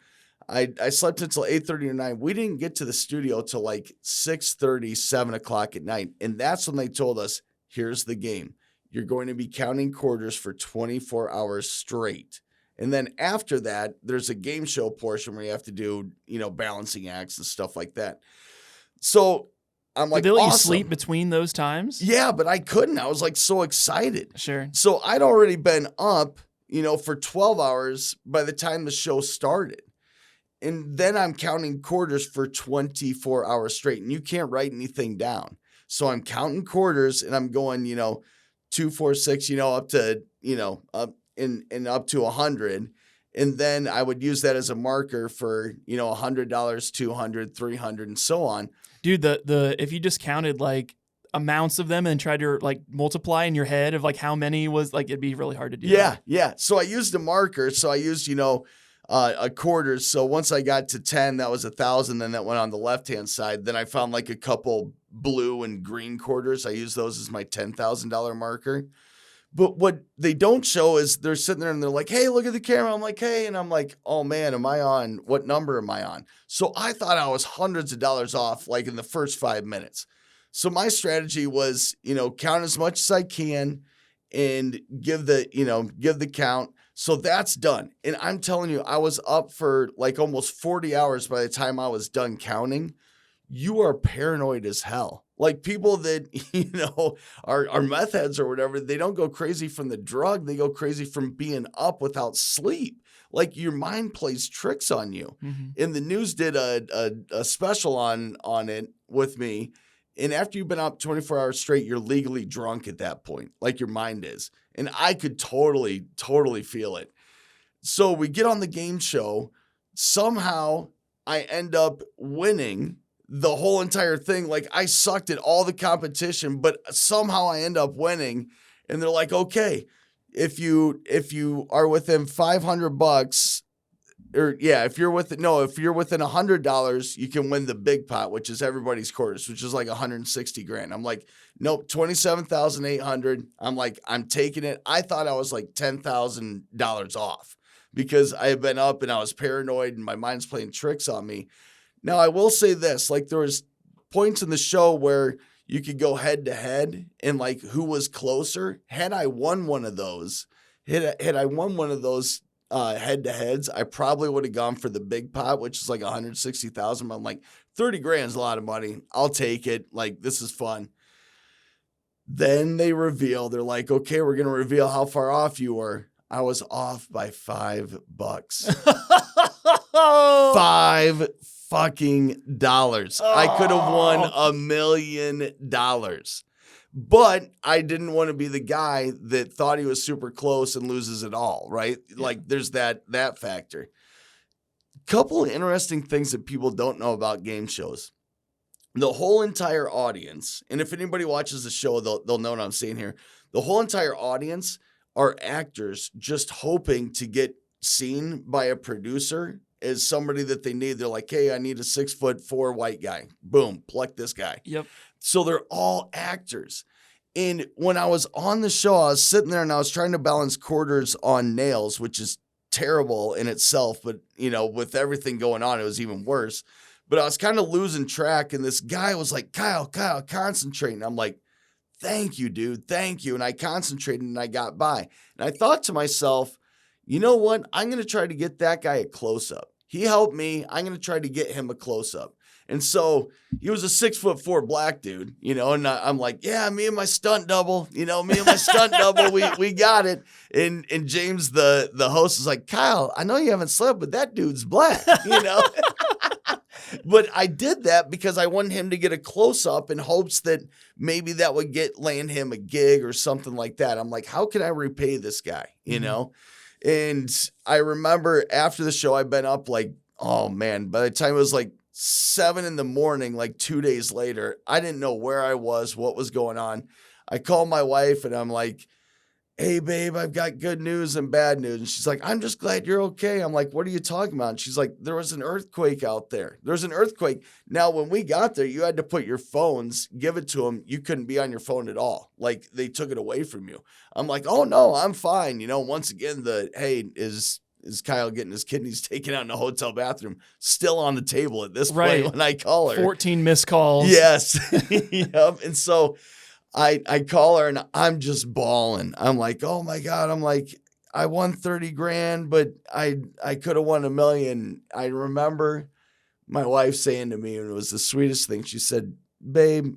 I slept until 8:30 or 9. We didn't get to the studio till like 6:30, 7 o'clock at night. And that's when they told us, here's the game. You're going to be counting quarters for 24 hours straight. And then after that, there's a game show portion where you have to do, balancing acts and stuff like that. So I'm like, did they let you awesome. sleep between those times? Yeah, but I couldn't. I was like so excited. Sure. So I'd already been up, for 12 hours by the time the show started. And then I'm counting quarters for 24 hours straight. And you can't write anything down. So I'm counting quarters and I'm going, 2, 4, 6, up to, up to 100. And then I would use that as a marker for, $100, $200, $300, and so on. Dude, the if you just counted like amounts of them and tried to like multiply in your head of like how many was like, it'd be really hard to do. Yeah. Yeah. So I used a marker. So I used, a quarters. So once I got to 10, that was 1,000. Then that went on the left-hand side. Then I found like a couple blue and green quarters. I use those as my $10,000 marker. But what they don't show is they're sitting there and they're like, hey, look at the camera. I'm like, hey. And I'm like, oh, man, am I on? What number am I on? So I thought I was hundreds of dollars off like in the first 5 minutes. So my strategy was, count as much as I can and give the count. So that's done. And I'm telling you, I was up for like almost 40 hours by the time I was done counting. You are paranoid as hell. Like people that, are meth heads or whatever, they don't go crazy from the drug. They go crazy from being up without sleep. Like your mind plays tricks on you. Mm-hmm. And the news did a special on it with me. And after you've been up 24 hours straight, you're legally drunk at that point, like your mind is. And I could totally, totally feel it. So we get on the game show. Somehow I end up winning the whole entire thing. Like I sucked at all the competition, but somehow I end up winning. And they're like, okay, if you are within $500, if you're within $100, you can win the big pot, which is everybody's quarters, which is like 160 grand. I'm like, nope, 27,800. I'm like, I'm taking it. I thought I was like $10,000 off because I had been up and I was paranoid and my mind's playing tricks on me. Now I will say this, like there was points in the show where you could go head to head and like who was closer. Had I won one of those, head to heads, I probably would have gone for the big pot, which is like 160,000. I'm like, 30 grand is a lot of money. I'll take it. Like, this is fun. Then they reveal, they're like, okay, we're going to reveal how far off you were. I was off by $5. $5 fucking dollars. I could have won $1 million. But I didn't want to be the guy that thought he was super close and loses it all, right? Yeah. Like there's that factor. Couple of interesting things that people don't know about game shows. The whole entire audience, and if anybody watches the show, they'll know what I'm saying here. The whole entire audience are actors just hoping to get seen by a producer as somebody that they need. They're like, hey, I need a 6'4" white guy. Boom, pluck this guy. Yep. So they're all actors. And when I was on the show, I was sitting there and I was trying to balance quarters on nails, which is terrible in itself. But, with everything going on, it was even worse. But I was kind of losing track. And this guy was like, Kyle, concentrate. And I'm like, thank you, dude. Thank you. And I concentrated and I got by. And I thought to myself, you know what? I'm going to try to get that guy a close-up. He helped me. I'm going to try to get him a close-up. And so he was a 6'4" black dude, and I'm like, yeah, me and my stunt double, we got it. And James, the host, is like, Kyle, I know you haven't slept, but that dude's black, But I did that because I wanted him to get a close-up in hopes that maybe that would land him a gig or something like that. I'm like, how can I repay this guy, And I remember after the show, I've been up like, oh man, by the time it was like 7 a.m, like 2 days later, I didn't know where I was, what was going on. I called my wife and I'm like, hey babe, I've got good news and bad news. And she's like, I'm just glad you're okay. I'm like, what are you talking about? And she's like, there was an earthquake out there. There's an earthquake. Now, when we got there, you had to put your phones, give it to them. You couldn't be on your phone at all. Like they took it away from you. I'm like, oh no, I'm fine. Once again, is Kyle getting his kidneys taken out in a hotel bathroom still on the table at this point when I call her. 14 missed calls. Yes. Yep. And so I call her and I'm just bawling. I'm like, oh my God. I'm like, I won 30 grand, but I could have won $1 million. I remember my wife saying to me, and it was the sweetest thing. She said, babe,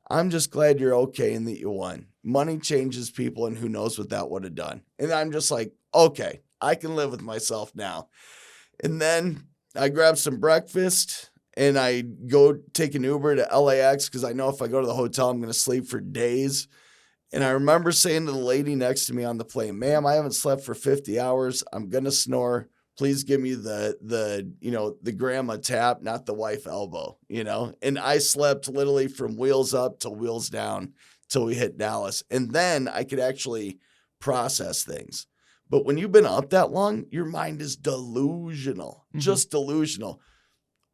I'm just glad you're okay and that you won. Money changes people, and who knows what that would have done. And I'm just like, okay, I can live with myself now. And then I grab some breakfast and I go take an Uber to LAX because I know if I go to the hotel, I'm going to sleep for days. And I remember saying to the lady next to me on the plane, ma'am, I haven't slept for 50 hours. I'm going to snore. Please give me the grandma tap, not the wife elbow, And I slept literally from wheels up to wheels down till we hit Dallas. And then I could actually process things. But when you've been up that long, your mind is delusional, just delusional.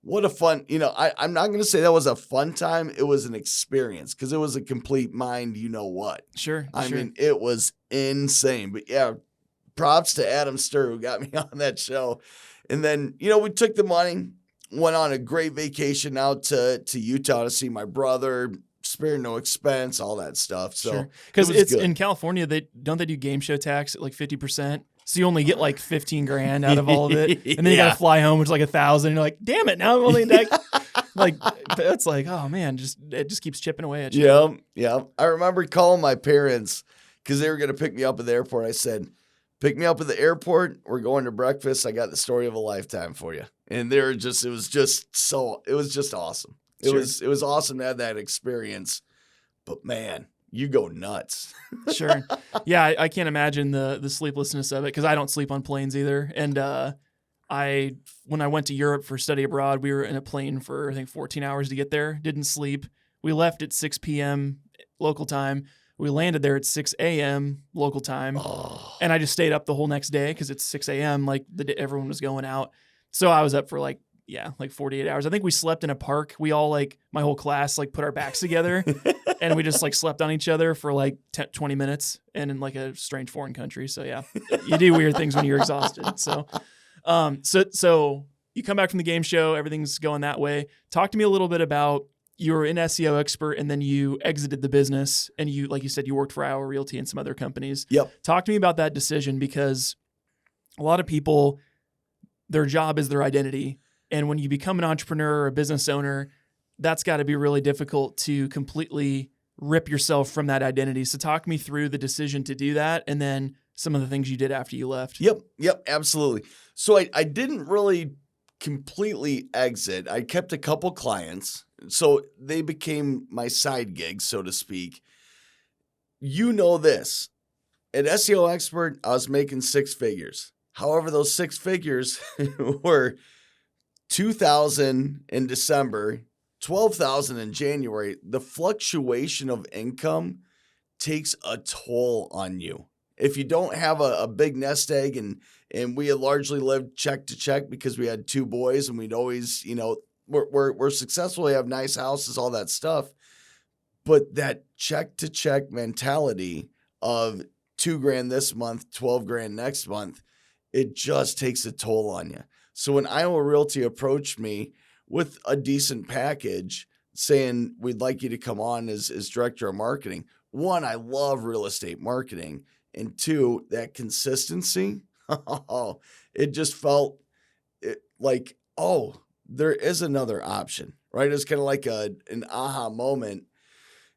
What a fun, I'm not going to say that was a fun time. It was an experience because it was a complete mind, what. Sure. I mean, it was insane. But yeah, props to Adam Sturr who got me on that show. And then, we took the money, went on a great vacation out to Utah to see my brother, spare no expense, all that stuff. So Sure. Because it was it's good. in California, they do game show tax at like 50%. So you only get like 15 grand out of all of it. And then you got to fly home, which is like 1,000. You're like, damn it. Now I'm only like, it's like, oh man, it just keeps chipping away at you. Yeah. I remember calling my parents because they were going to pick me up at the airport. I said, pick me up at the airport. We're going to breakfast. I got the story of a lifetime for you. And it was just awesome. It was awesome to have that experience. But man, you go nuts. Sure. Yeah, I can't imagine the sleeplessness of it because I don't sleep on planes either. And when I went to Europe for study abroad, we were in a plane for I think 14 hours to get there. Didn't sleep. We left at 6 p.m. local time. We landed there at 6 a.m. local time. Oh. And I just stayed up the whole next day because it's 6 a.m. Like everyone was going out. So I was up for like 48 hours. I think we slept in a park. We all my whole class put our backs together and we just slept on each other for 20 minutes and in a strange foreign country. So yeah, you do weird things when you're exhausted. So, so you come back from the game show, everything's going that way. Talk to me a little bit about you were an SEO expert and then you exited the business and you, like you said, you worked for Iowa Realty and some other companies. Yep. Talk to me about that decision because a lot of people, their job is their identity. And when you become an entrepreneur or a business owner, that's got to be really difficult to completely rip yourself from that identity. So talk me through the decision to do that and then some of the things you did after you left. Yep, absolutely. So I didn't really completely exit. I kept a couple clients. So they became my side gigs, so to speak. You know this. At SEO Expert, I was making 6 figures. However, those 6 figures were $2,000 in December, $12,000 in January. The fluctuation of income takes a toll on you. If you don't have a big nest egg, and we had largely lived check to check because we had 2 boys and we'd always, we're successful, we have nice houses, all that stuff. But that check to check mentality of $2,000 this month, $12,000 next month, it just takes a toll on you. So when Iowa Realty approached me with a decent package saying, we'd like you to come on as director of marketing. 1, I love real estate marketing. And 2, that consistency, it just felt like, there is another option, right? It's kind of like an aha moment.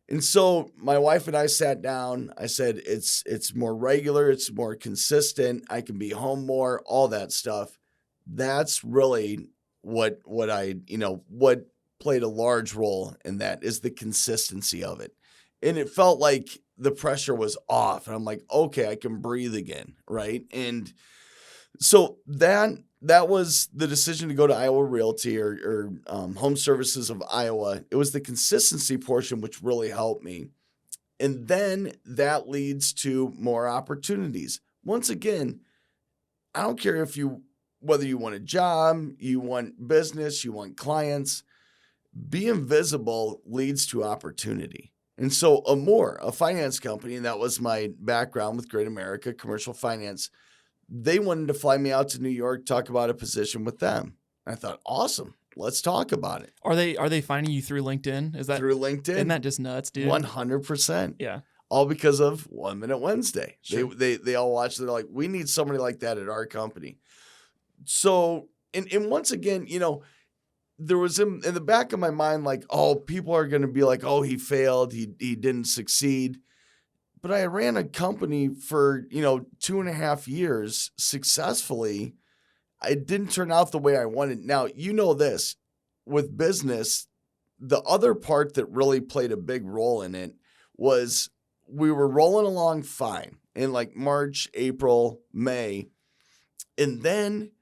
And so my wife and I sat down. I said, it's more regular. It's more consistent. I can be home more, all that stuff. That's really what played a large role in that is the consistency of it. And it felt like the pressure was off. And I'm like, okay, I can breathe again, right? And so that was the decision to go to Iowa Realty or Home Services of Iowa. It was the consistency portion which really helped me. And then that leads to more opportunities. Once again, I don't care whether you want a job, you want business, you want clients, being visible leads to opportunity. And so a finance company, and that was my background with Great America, commercial finance, they wanted to fly me out to New York, talk about a position with them. I thought, awesome, let's talk about it. Are they finding you through LinkedIn? Is that through LinkedIn? Isn't that just nuts, dude? 100%. Yeah. All because of 1 Minute Wednesday. Sure. They all watch. They're like, we need somebody like that at our company. So, and once again, there was in the back of my mind, people are going to be like, he failed. He didn't succeed. But I ran a company for, 2.5 years successfully. It didn't turn out the way I wanted. Now, this with business, the other part that really played a big role in it was we were rolling along fine in March, April, May. And then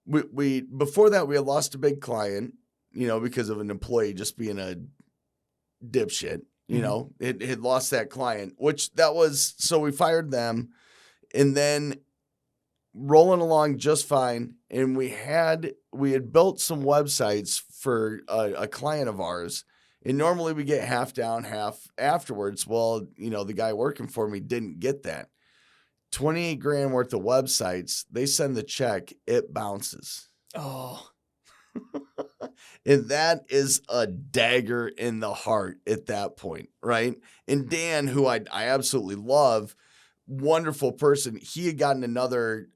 we before that, we had lost a big client, because of an employee just being a dipshit. It had lost that client, so we fired them and then rolling along just fine. And we had built some websites for a client of ours. And normally we get half down, half afterwards. Well, the guy working for me didn't get that. $28,000 worth of websites. They send the check, it bounces. Oh. And that is a dagger in the heart at that point, right? And Dan, who I absolutely love, wonderful person, he had gotten another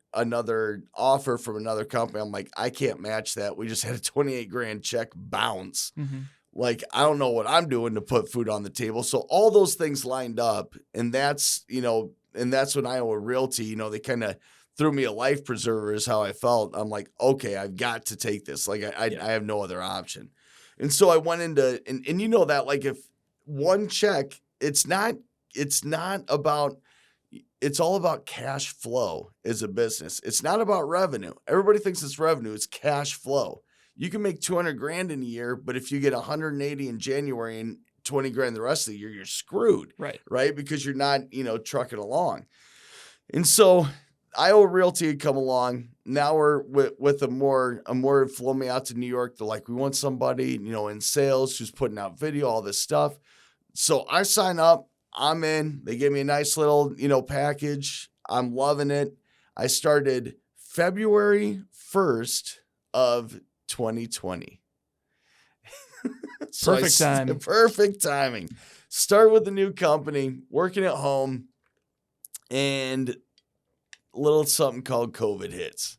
offer from another company. I'm like, I can't match that. We just had a 28 grand check bounce. Mm-hmm. Like, I don't know what I'm doing to put food on the table. So all those things lined up, and that's when Iowa Realty, they kind of threw me a life preserver is how I felt. I'm like, okay, I've got to take this. Like I have no other option. And so I went into, and that, like, if one check, it's all about cash flow as a business. It's not about revenue. Everybody thinks it's revenue. It's cash flow. You can make 200 grand in a year, but if you get 180 in January and 20 grand the rest of the year, you're screwed. Right? Because you're not, trucking along. And so Iowa Realty had come along. Now we're with a more flow me out to New York. They're like, we want somebody, in sales who's putting out video, all this stuff. So I sign up. I'm in. They gave me a nice little, package. I'm loving it. I started February 1st of 2020. So perfect timing. Start with a new company, working at home, and a little something called COVID hits.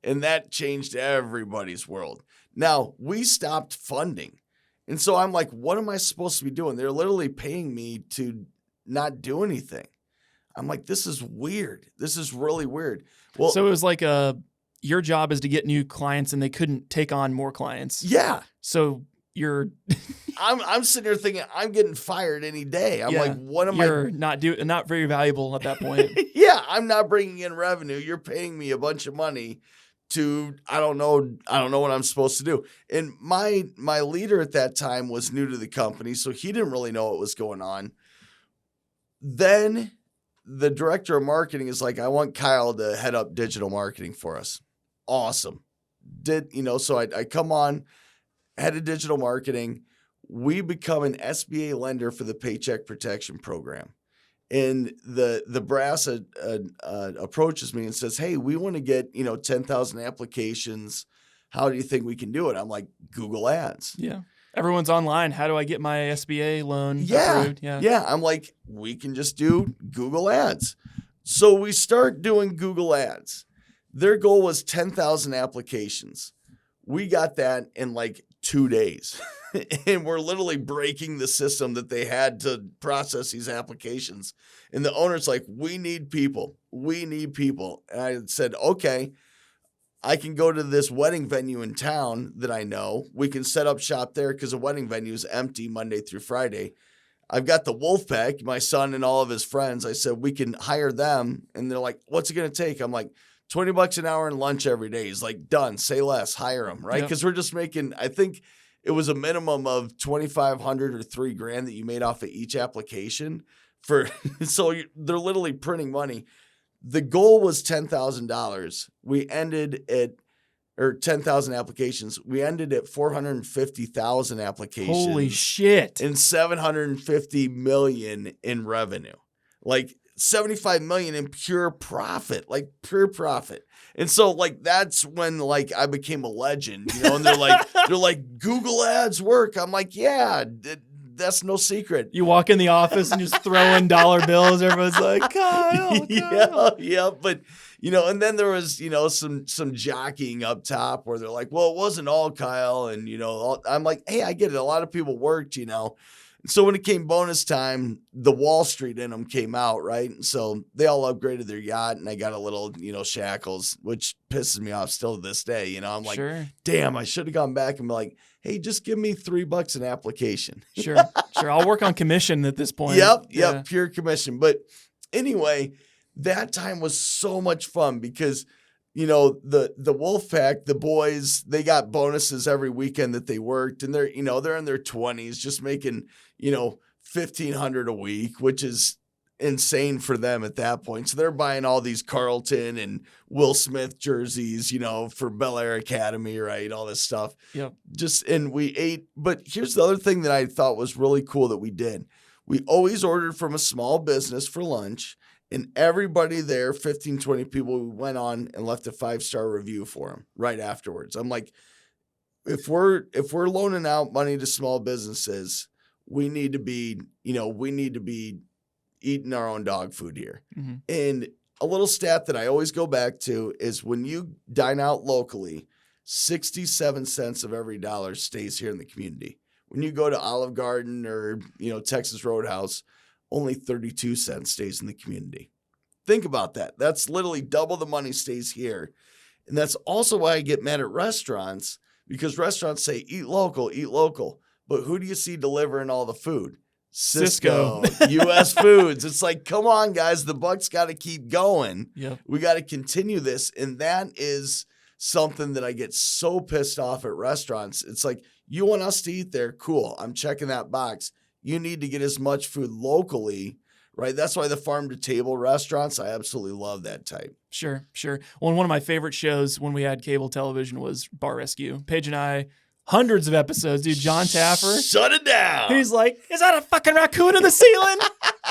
And that changed everybody's world. Now, we stopped funding. And so I'm like, what am I supposed to be doing? They're literally paying me to not do anything. I'm like, this is weird. This is really weird. Well, so it was like your job is to get new clients, and they couldn't take on more clients. Yeah. So I'm sitting there thinking I'm getting fired any day. I'm like, what am You're not very valuable at that point. Yeah, I'm not bringing in revenue. You're paying me a bunch of money to, I don't know what I'm supposed to do. And my leader at that time was new to the company, so he didn't really know what was going on. Then the director of marketing is like, I want Kyle to head up digital marketing for us. Awesome. So I come on, head of digital marketing. We become an SBA lender for the Paycheck Protection Program. And the brass approaches me and says, hey, we want to get, 10,000 applications. How do you think we can do it? I'm like, Google Ads. Yeah. Everyone's online. How do I get my SBA loan approved? Yeah. I'm like, we can just do Google Ads. So we start doing Google Ads. Their goal was 10,000 applications. We got that in like 2 days. And we're literally breaking the system that they had to process these applications. And the owner's like, we need people. And I said, okay, I can go to this wedding venue in town that I know. We can set up shop there because the wedding venue is empty Monday through Friday. I've got the Wolfpack, my son and all of his friends. I said, we can hire them. And they're like, what's it going to take? I'm like, $20 an hour and lunch every day. He's like, done, say less, hire them, right? Because we're just making, I think it was a minimum of $2,500 or $3,000 that you made off of each application so they're literally printing money. The goal was $10,000. We ended at, or 10,000 applications. We ended at 450,000 applications. Holy shit. And $750 million in revenue. Like $75 million in pure profit. And so like that's when like I became a legend, and they're like Google Ads work. I'm like, yeah, that's no secret. You walk in the office and just throw in dollar bills. Everyone's like, Kyle. Yeah. But, and then there was, some jockeying up top where they're like, well, it wasn't all Kyle. And, I'm like, hey, I get it. A lot of people worked, So when it came bonus time, the Wall Street in them came out, right? And so they all upgraded their yacht, and I got a little, shackles, which pisses me off still to this day. I'm like, damn, I should have gone back and be like, hey, just give me $3 an application. Sure. I'll work on commission at this point. Yep, pure commission. But anyway, that time was so much fun because, the Wolfpack, the boys, they got bonuses every weekend that they worked, and they're in their 20s, just making, $1,500 a week, which is insane for them at that point. So they're buying all these Carlton and Will Smith jerseys, for Bel Air Academy, right? All this stuff. Yep. And we ate. But here's the other thing that I thought was really cool that we did. We always ordered from a small business for lunch, and everybody there, 15, 20 people, we went on and left a 5-star review for them right afterwards. I'm like, if we're loaning out money to small businesses, we need to be eating our own dog food here. Mm-hmm. And a little stat that I always go back to is when you dine out locally, 67 cents of every dollar stays here in the community. When you go to Olive Garden or, Texas Roadhouse, only 32 cents stays in the community. Think about that. That's literally double the money stays here. And that's also why I get mad at restaurants, because restaurants say, eat local. But who do you see delivering all the food? Cisco. U.S. Foods. It's like, come on, guys. The buck's got to keep going. Yep. We got to continue this. And that is something that I get so pissed off at restaurants. It's like, you want us to eat there? Cool. I'm checking that box. You need to get as much food locally, right? That's why the farm-to-table restaurants, I absolutely love that type. Sure. Well, one of my favorite shows when we had cable television was Bar Rescue. Paige and I, hundreds of episodes, dude. John Taffer. Shut it down. He's like, is that a fucking raccoon in the ceiling?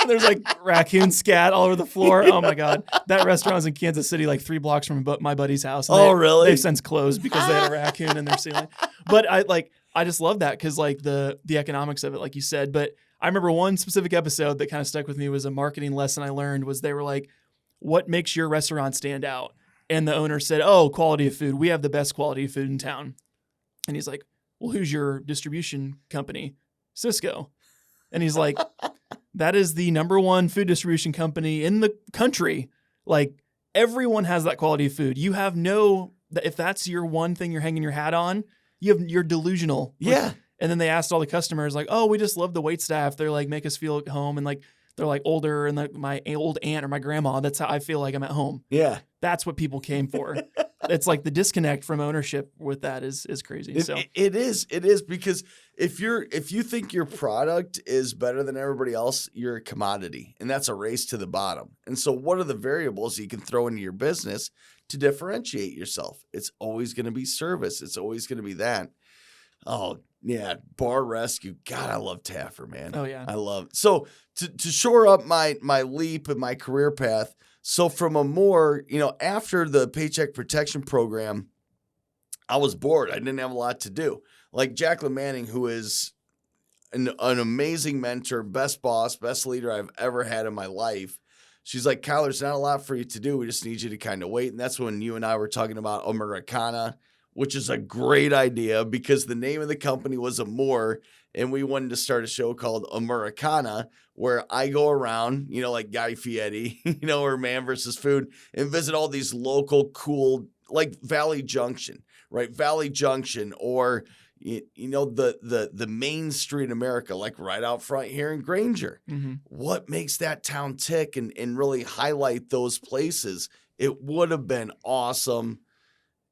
And there's like raccoon scat all over the floor. Oh my God. That restaurant's in Kansas City, like 3 blocks from my buddy's house. And really? They've since closed because they had a raccoon in their ceiling. But I just love that because like the economics of it, like you said. But I remember one specific episode that kind of stuck with me was a marketing lesson I learned was they were like, what makes your restaurant stand out? And the owner said, oh, quality of food. We have the best quality of food in town. And he's like, well, who's your distribution company? Cisco. And he's like, that is the number one food distribution company in the country. Like everyone has that quality of food. You have if that's your one thing you're hanging your hat on, you're delusional. Yeah. And then they asked all the customers like, oh, we just love the wait staff. They're like, make us feel at home. And like, they're like older and like my old aunt or my grandma. That's how I feel like I'm at home. Yeah. That's what people came for. It's like the disconnect from ownership with that is crazy. It is because if you think your product is better than everybody else, you're a commodity, and that's a race to the bottom. And so what are the variables you can throw into your business to differentiate yourself? It's always going to be service. It's always going to be that. Oh yeah. Bar Rescue. God, I love Taffer, man. Oh yeah. I love it. So to shore up my leap in my career path. So from a more, after the Paycheck Protection Program, I was bored. I didn't have a lot to do. Like Jacqueline Manning, who is an amazing mentor, best boss, best leader I've ever had in my life. She's like, Kyle, there's not a lot for you to do. We just need you to kind of wait. And that's when you and I were talking about Americana, which is a great idea because the name of the company was Amore, and we wanted to start a show called Americana, where I go around, like Guy Fieri, or Man vs. Food, and visit all these local cool, like Valley Junction, right? Valley Junction, or the Main Street America, like right out front here in Granger. Mm-hmm. What makes that town tick and really highlight those places? It would have been awesome.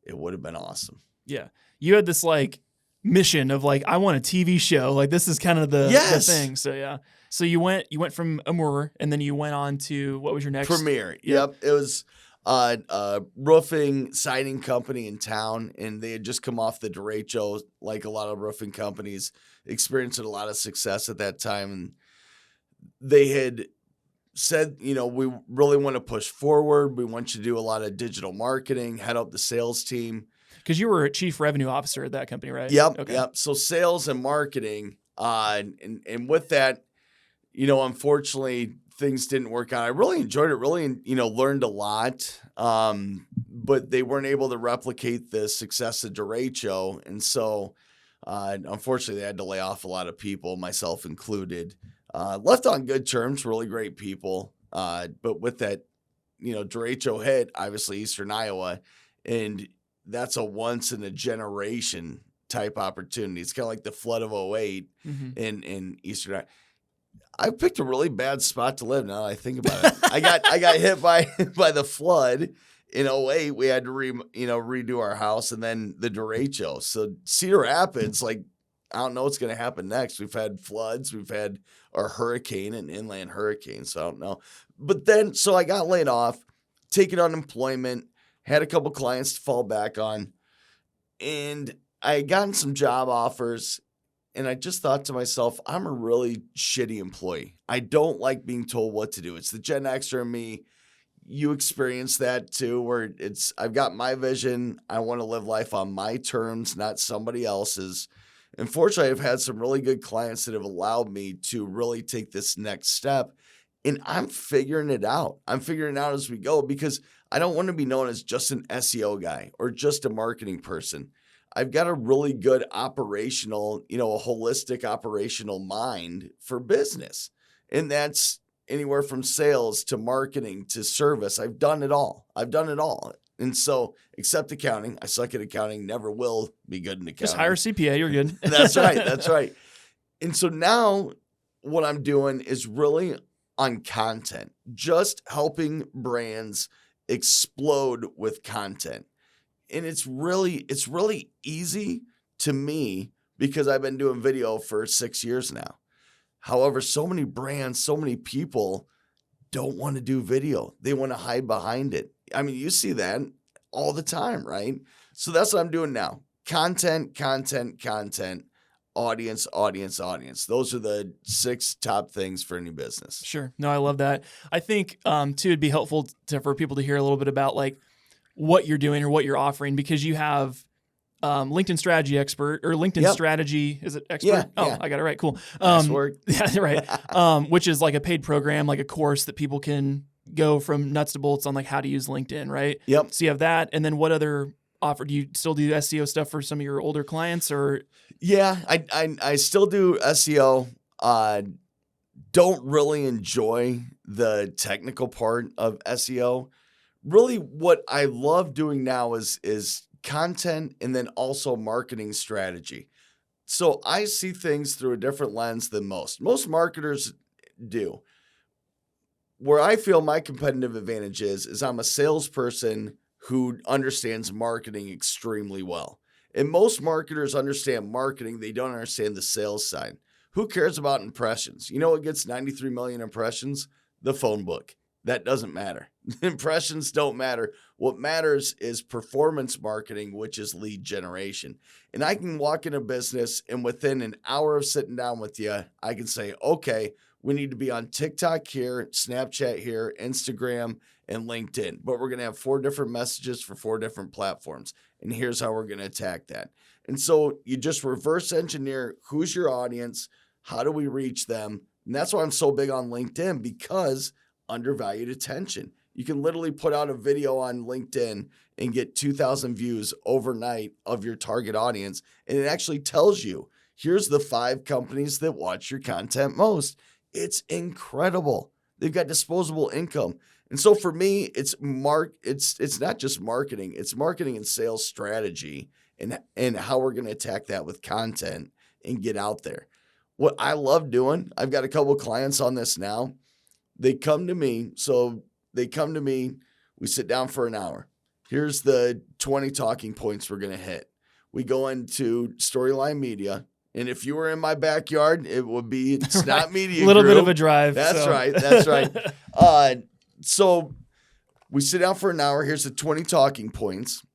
It would have been awesome. Yeah. You had this like mission of like, I want a TV show. Like this is kind of the thing. So yeah. So you went from Amore and then you went on to, what was your next? Premier. Yep. It was a roofing siding company in town, and they had just come off the derecho, like a lot of roofing companies, experiencing a lot of success at that time. And they had said, we really want to push forward. We want you to do a lot of digital marketing, head up the sales team. Because you were a chief revenue officer at that company, right? Yep. Okay. Yep. So sales and marketing, and with that, unfortunately, things didn't work out. I really enjoyed it, really, learned a lot. But they weren't able to replicate the success of derecho. And so, unfortunately, they had to lay off a lot of people, myself included. Left on good terms, really great people. But with that, derecho hit, obviously, Eastern Iowa, and that's a once in a generation type opportunity. It's kind of like the flood of 08 in Eastern Iowa. I picked a really bad spot to live now that I think about it. I got hit by the flood in 08. We had to redo our house, and then the derecho. So Cedar Rapids, like, I don't know what's going to happen next. We've had floods. We've had a hurricane, an inland hurricane. So I don't know. But then, so I got laid off, taking unemployment, had a couple clients to fall back on, and I had gotten some job offers. And I just thought to myself, I'm a really shitty employee. I don't like being told what to do. It's the Gen Xer in me. you experience that too, where I've got my vision. I want to live life on my terms, not somebody else's. Unfortunately, I've had some really good clients that have allowed me to really take this next step, and I'm figuring it out. I'm figuring it out as we go, because I don't want to be known as just an SEO guy or just a marketing person. I've got a really good operational, a holistic operational mind for business. And that's anywhere from sales to marketing to service. I've done it all. And so, except accounting, I suck at accounting, never will be good in accounting. Just hire a CPA, you're good. That's right. And so now what I'm doing is really on content, just helping brands explode with content. And it's really easy to me because I've been doing video for 6 years now. However, so many brands, so many people don't want to do video. They want to hide behind it. I mean, you see that all the time, right? So that's what I'm doing now. Content, audience. Those are the 6 top things for any business. Sure. No, I love that. I think, too, it'd be helpful for people to hear a little bit about like what you're doing or what you're offering, because you have LinkedIn strategy expert or LinkedIn strategy. Is it expert? Yeah, oh, yeah. I got it right. Cool. Nice work. Yeah, right. Which is like a paid program, like a course that people can go from nuts to bolts on like how to use LinkedIn, right? Yep. So you have that. And then what other offer? Do you still do SEO stuff for some of your older clients, or? Yeah, I still do SEO. Don't really enjoy the technical part of SEO. Really, what I love doing now is content and then also marketing strategy. So I see things through a different lens than most. Most marketers do. Where I feel my competitive advantage is I'm a salesperson who understands marketing extremely well. And most marketers understand marketing. They don't understand the sales side. Who cares about impressions? You know what gets 93 million impressions? The phone book. That doesn't matter. Impressions don't matter. What matters is performance marketing, which is lead generation. And I can walk in a business and within an hour of sitting down with you, I can say, okay, we need to be on TikTok here, Snapchat here, Instagram, and LinkedIn. But we're going to have 4 different messages for 4 different platforms. And here's how we're going to attack that. And so you just reverse engineer who's your audience, how do we reach them? And that's why I'm so big on LinkedIn, because undervalued attention. You can literally put out a video on LinkedIn and get 2,000 views overnight of your target audience. And it actually tells you, here's the 5 companies that watch your content most. It's incredible. They've got disposable income. And so for me, it's not just marketing, it's marketing and sales strategy and how we're going to attack that with content and get out there. What I love doing, I've got a couple of clients on this now. They come to me, we sit down for an hour. Here's the 20 talking points we're going to hit. We go into Storyline Media. And if you were in my backyard, it would be Snot Media A little Group. bit of a drive. That's so. right. So we sit down for an hour. Here's the 20 talking points.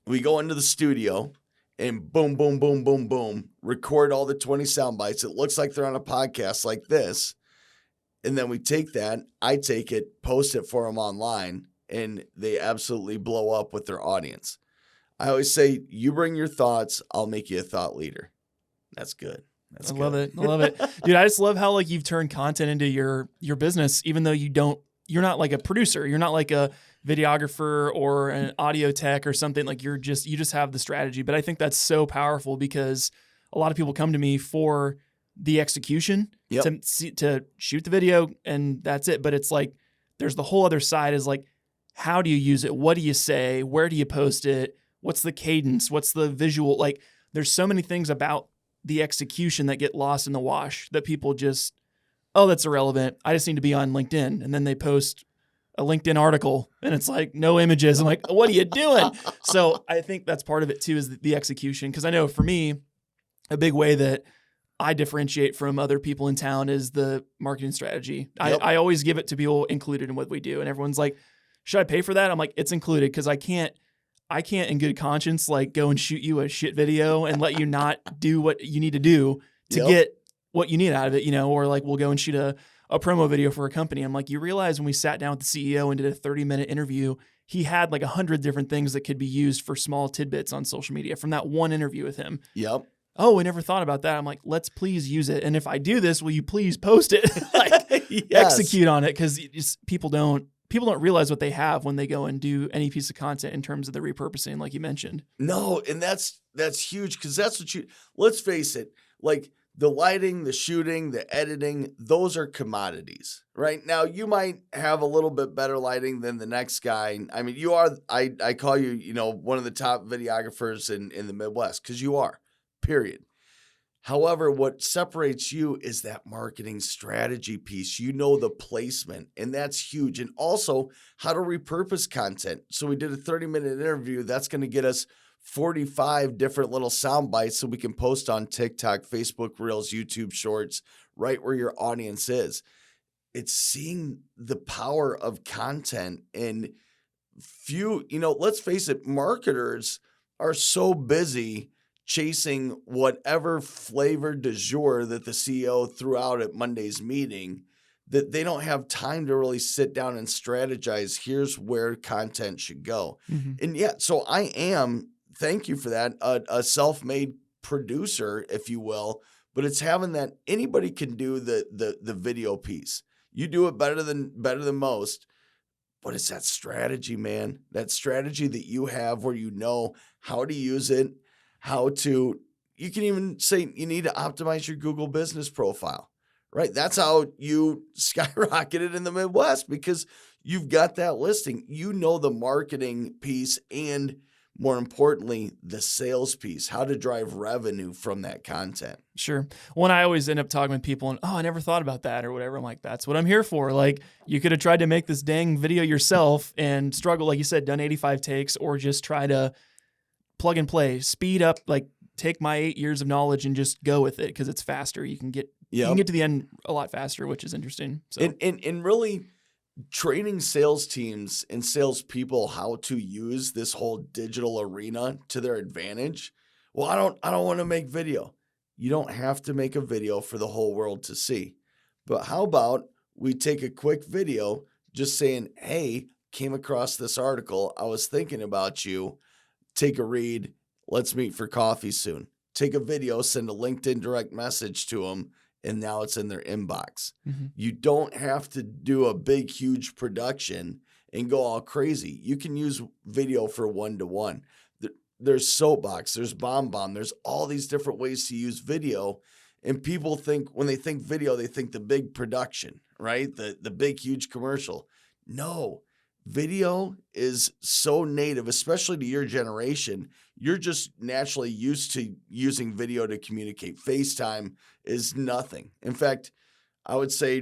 We go into the studio and boom, boom, boom, boom, boom, record all the 20 sound bites. It looks like they're on a podcast like this. And then we take that, I take it, post it for them online, and they absolutely blow up with their audience. I always say, you bring your thoughts, I'll make you a thought leader. That's good. I love it. Dude, I just love how like you've turned content into your business, even though you're not like a producer. You're not like a videographer or an audio tech or something. Like you just have the strategy. But I think that's so powerful because a lot of people come to me for the execution to shoot the video and that's it. But it's like, there's the whole other side is like, how do you use it? What do you say? Where do you post it? What's the cadence? What's the visual? Like there's so many things about the execution that get lost in the wash that people just, oh, that's irrelevant. I just need to be on LinkedIn. And then they post a LinkedIn article and it's like no images. I'm like, what are you doing? So I think that's part of it too, is the execution. Cause I know for me, a big way that I differentiate from other people in town is the marketing strategy. Yep. I always give it to people included in what we do. And everyone's like, should I pay for that? I'm like, it's included. Cause I can't in good conscience, like go and shoot you a shit video and let you not do what you need to do to get what you need out of it, or like we'll go and shoot a a promo video for a company. I'm like, you realize when we sat down with the CEO and did a 30-minute interview, he had like 100 different things that could be used for small tidbits on social media from that one interview with him. Yep. Oh, we never thought about that. I'm like, let's please use it. And if I do this, will you please post it? Like Yes. execute on it. Cause people don't realize what they have when they go and do any piece of content in terms of the repurposing, like you mentioned. No, and that's huge because that's what let's face it, like the lighting, the shooting, the editing, those are commodities, right? Now you might have a little bit better lighting than the next guy. I mean, you are, I call you, one of the top videographers in the Midwest because you are, period. However, what separates you is that marketing strategy piece. You know the placement, and that's huge. And also how to repurpose content. So we did a 30-minute interview. That's going to get us 45 different little sound bites so we can post on TikTok, Facebook Reels, YouTube Shorts, right where your audience is. It's seeing the power of content. And let's face it, marketers are so busy chasing whatever flavor du jour that the CEO threw out at Monday's meeting that they don't have time to really sit down and strategize. Here's where content should go. Mm-hmm. And yeah, so I am, thank you for that, a self-made producer, if you will, but it's having that anybody can do the video piece. You do it better than most, but it's that strategy, man. That strategy that you have where you know how to use it, you can even say you need to optimize your Google business profile, right? That's how you skyrocketed in the Midwest because you've got that listing. You know the marketing piece and more importantly, the sales piece, how to drive revenue from that content. Sure. When I always end up talking with people and, I never thought about that or whatever. I'm like, that's what I'm here for. Like you could have tried to make this dang video yourself and struggle, like you said, done 85 takes or just try to plug and play, speed up, like take my 8 years of knowledge and just go with it because it's faster. You can get to the end a lot faster, which is interesting. So and really training sales teams and salespeople how to use this whole digital arena to their advantage. Well, I don't want to make video. You don't have to make a video for the whole world to see. But how about we take a quick video just saying, hey, came across this article. I was thinking about you. Take a read. Let's meet for coffee soon. Take a video, send a LinkedIn direct message to them, and now it's in their inbox. Mm-hmm. You don't have to do a big, huge production and go all crazy. You can use video for one-to-one. There's Soapbox, there's BombBomb, there's all these different ways to use video. And people think, when they think video, they think the big production, right? The big, huge commercial. No. Video is so native, especially to your generation. You're just naturally used to using video to communicate. FaceTime is nothing. In fact, I would say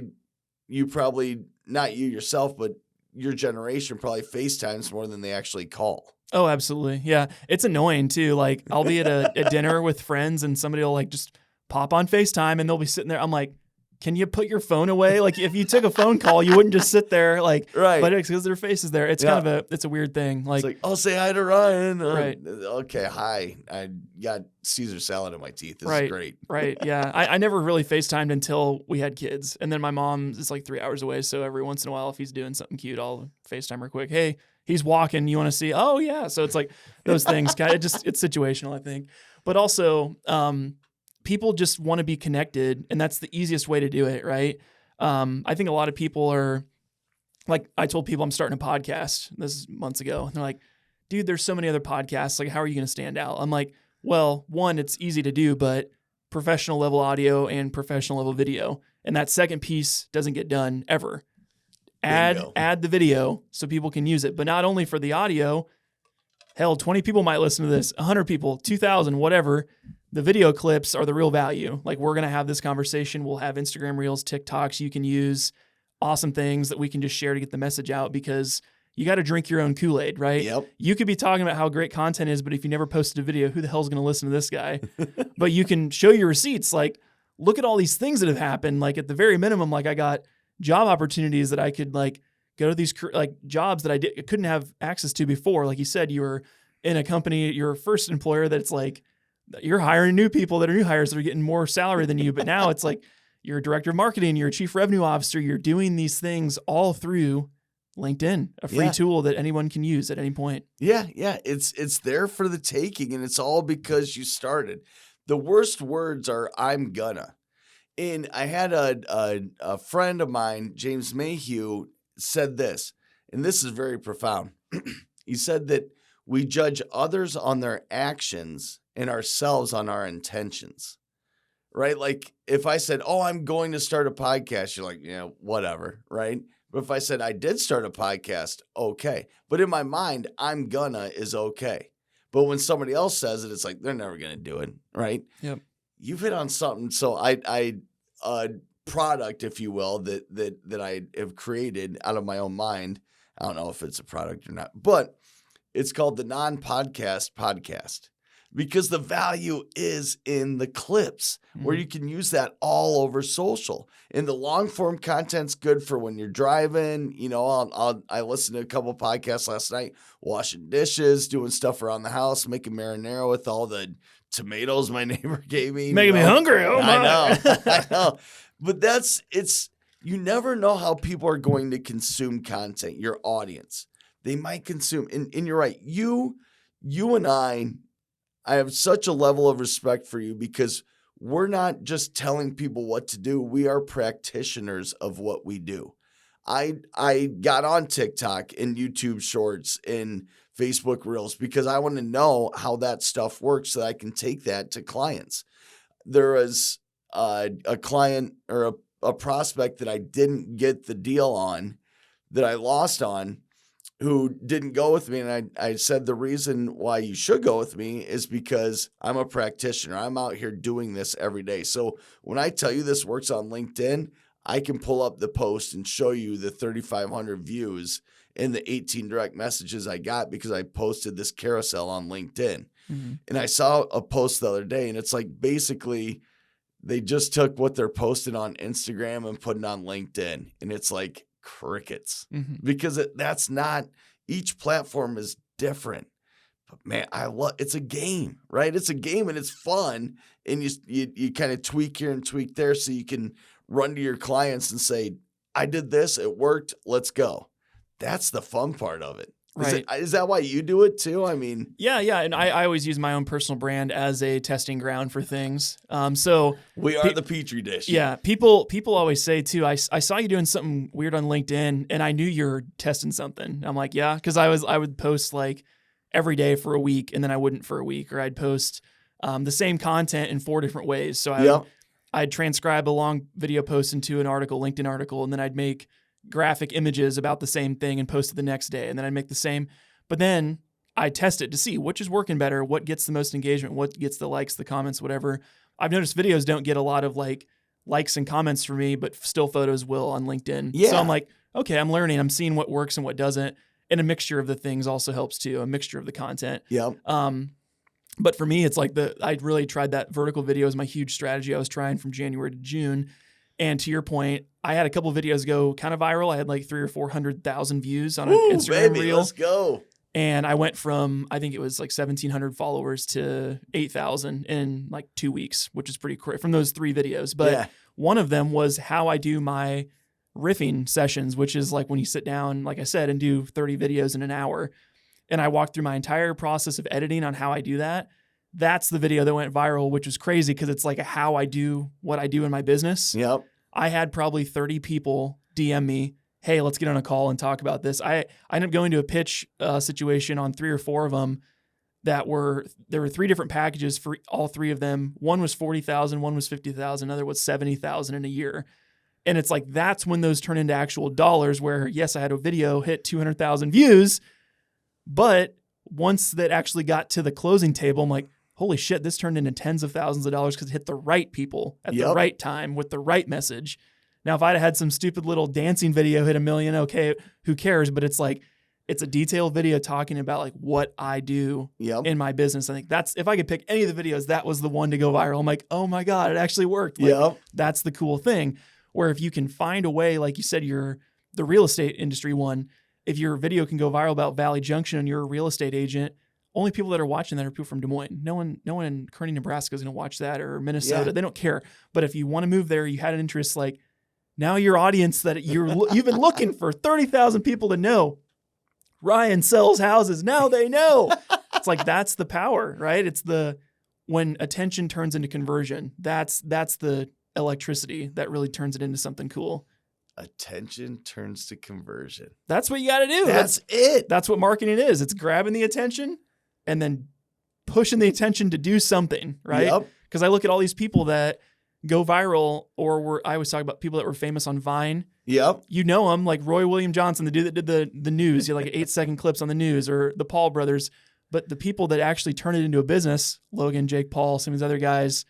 you probably, not you yourself, but your generation probably FaceTimes more than they actually call. Oh, absolutely. Yeah. It's annoying too. Like I'll be at a dinner with friends and somebody will like just pop on FaceTime and they'll be sitting there. I'm like, can you put your phone away? Like if you took a phone call, you wouldn't just sit there like, right. But it's because their face is there. It's kind of it's a weird thing. Like I'll say hi to Ryan. Right. Okay. Hi. I got Caesar salad in my teeth. This right. is great. Right. Yeah. I never really FaceTimed until we had kids. And then my mom is like 3 hours away. So every once in a while, if he's doing something cute, I'll FaceTime her quick. Hey, he's walking. You want to see? Oh yeah. So it's like those things kind of it's situational, I think. But also, people just want to be connected, and that's the easiest way to do it, right? I think a lot of people are, like I told people I'm starting a podcast, this is months ago, and they're like, dude, there's so many other podcasts, like how are you going to stand out? I'm like, well, one, it's easy to do, but professional level audio and professional level video, and that second piece doesn't get done ever. Add the video so people can use it, but not only for the audio. Hell, 20 people might listen to this, 100 people, 2,000, whatever. The video clips are the real value. Like we're going to have this conversation. We'll have Instagram Reels, TikToks. You can use awesome things that we can just share to get the message out because you got to drink your own Kool-Aid, right? Yep. You could be talking about how great content is, but if you never posted a video, who the hell's going to listen to this guy? But you can show your receipts. Like, look at all these things that have happened. Like at the very minimum, like I got job opportunities that I could like go to these like jobs that I couldn't have access to before. Like you said, you were in a company, your first employer that's like, you're hiring new people that are new hires that are getting more salary than you. But now it's like you're a director of marketing, you're a chief revenue officer, you're doing these things all through LinkedIn, a free tool that anyone can use at any point. Yeah. It's there for the taking, and it's all because you started. The worst words are "I'm gonna." And I had a friend of mine, James Mayhew, said this, and this is very profound. He said that we judge others on their actions and ourselves on our intentions, right? Like if I said, "Oh, I'm going to start a podcast," you're like, "Yeah, whatever," right? But if I said I did start a podcast, okay. But in my mind, "I'm gonna" is okay. But when somebody else says it, it's like they're never gonna do it, right? Yep. You've hit on something. So I product, if you will, that I have created out of my own mind. I don't know if it's a product or not, but it's called the Non-Podcast Podcast, because the value is in the clips where you can use that all over social. And the long form content's good for when you're driving. You know, I listened to a couple podcasts last night, washing dishes, doing stuff around the house, making marinara with all the tomatoes my neighbor gave me. Making me hungry. Oh my. I know. But you never know how people are going to consume content, your audience. They might consume, and you're right. You and I have such a level of respect for you because we're not just telling people what to do. We are practitioners of what we do. I got on TikTok and YouTube Shorts and Facebook Reels because I want to know how that stuff works so that I can take that to clients. There was a client or a prospect that I didn't get the deal on, that I lost on, who didn't go with me. And I said, the reason why you should go with me is because I'm a practitioner. I'm out here doing this every day. So when I tell you this works on LinkedIn, I can pull up the post and show you the 3,500 views and the 18 direct messages I got because I posted this carousel on LinkedIn. Mm-hmm. And I saw a post the other day, and it's like basically they just took what they're posting on Instagram and put it on LinkedIn. And it's like crickets, because that's not, each platform is different. But man, it's a game, right? It's a game and it's fun. And you kind of tweak here and tweak there so you can run to your clients and say, I did this, it worked, let's go. That's the fun part of it. Right. Is that why you do it too? I mean, yeah. And I always use my own personal brand as a testing ground for things. So we are the Petri dish. Yeah. People always say too, I saw you doing something weird on LinkedIn and I knew you're testing something. I'm like, yeah. Cause I would post like every day for a week and then I wouldn't for a week, or I'd post the same content in 4 different ways. So I'd transcribe a long video post into an article, LinkedIn article, and then I'd make graphic images about the same thing and post it the next day. And then I'd make the same, but then I test it to see which is working better, what gets the most engagement, what gets the likes, the comments, whatever. I've noticed videos don't get a lot of likes and comments for me, but still photos will on LinkedIn. Yeah. So I'm like, okay, I'm learning. I'm seeing what works and what doesn't. And a mixture of the things also helps too, a mixture of the content. Yeah. But for me, it's like I really tried that vertical video as my huge strategy. I was trying from January to June. And to your point, I had a couple of videos go kind of viral. I had like 300,000 or 400,000 views on an Instagram reel. Let's go. And I went from, I think it was like 1,700 followers to 8,000 in like 2 weeks, which is pretty quick from those 3 videos. But one of them was how I do my riffing sessions, which is like when you sit down, like I said, and do 30 videos in an hour. And I walked through my entire process of editing on how I do that. That's the video that went viral, which was crazy because it's like how I do what I do in my business. Yep. I had probably 30 people DM me, hey, let's get on a call and talk about this. I ended up going to a pitch situation on 3 or 4 of them there were 3 different packages for all 3 of them. One was 40,000, one was 50,000, another was 70,000 in a year. And it's like, that's when those turn into actual dollars where, yes, I had a video hit 200,000 views, but once that actually got to the closing table, I'm like, holy shit, this turned into tens of thousands of dollars because it hit the right people at the right time with the right message. Now, if I'd had some stupid little dancing video hit 1 million, okay, who cares? But it's like, it's a detailed video talking about like what I do in my business. I think that's, if I could pick any of the videos, that was the one to go viral. I'm like, oh my God, it actually worked. Like, that's the cool thing. Where if you can find a way, like you said, you're the real estate industry one, if your video can go viral about Valley Junction and you're a real estate agent, only people that are watching that are people from Des Moines. No one in Kearney, Nebraska is going to watch that, or Minnesota. Yeah. They don't care. But if you want to move there, you had an interest, like now your audience that you've been looking for 30,000 people to know Ryan sells houses. Now they know. It's like, that's the power, right? It's when attention turns into conversion, that's the electricity that really turns it into something cool. Attention turns to conversion. That's what you got to do. That's it. That's what marketing is. It's grabbing the attention and then pushing the attention to do something, right? Yep. Because I look at all these people that go viral, I always talk about people that were famous on Vine. Yep. You know them, like Roy William Johnson, the dude that did the news. You had like 8-second clips on the news, or the Paul brothers. But the people that actually turn it into a business, Logan, Jake Paul, some of these other guys,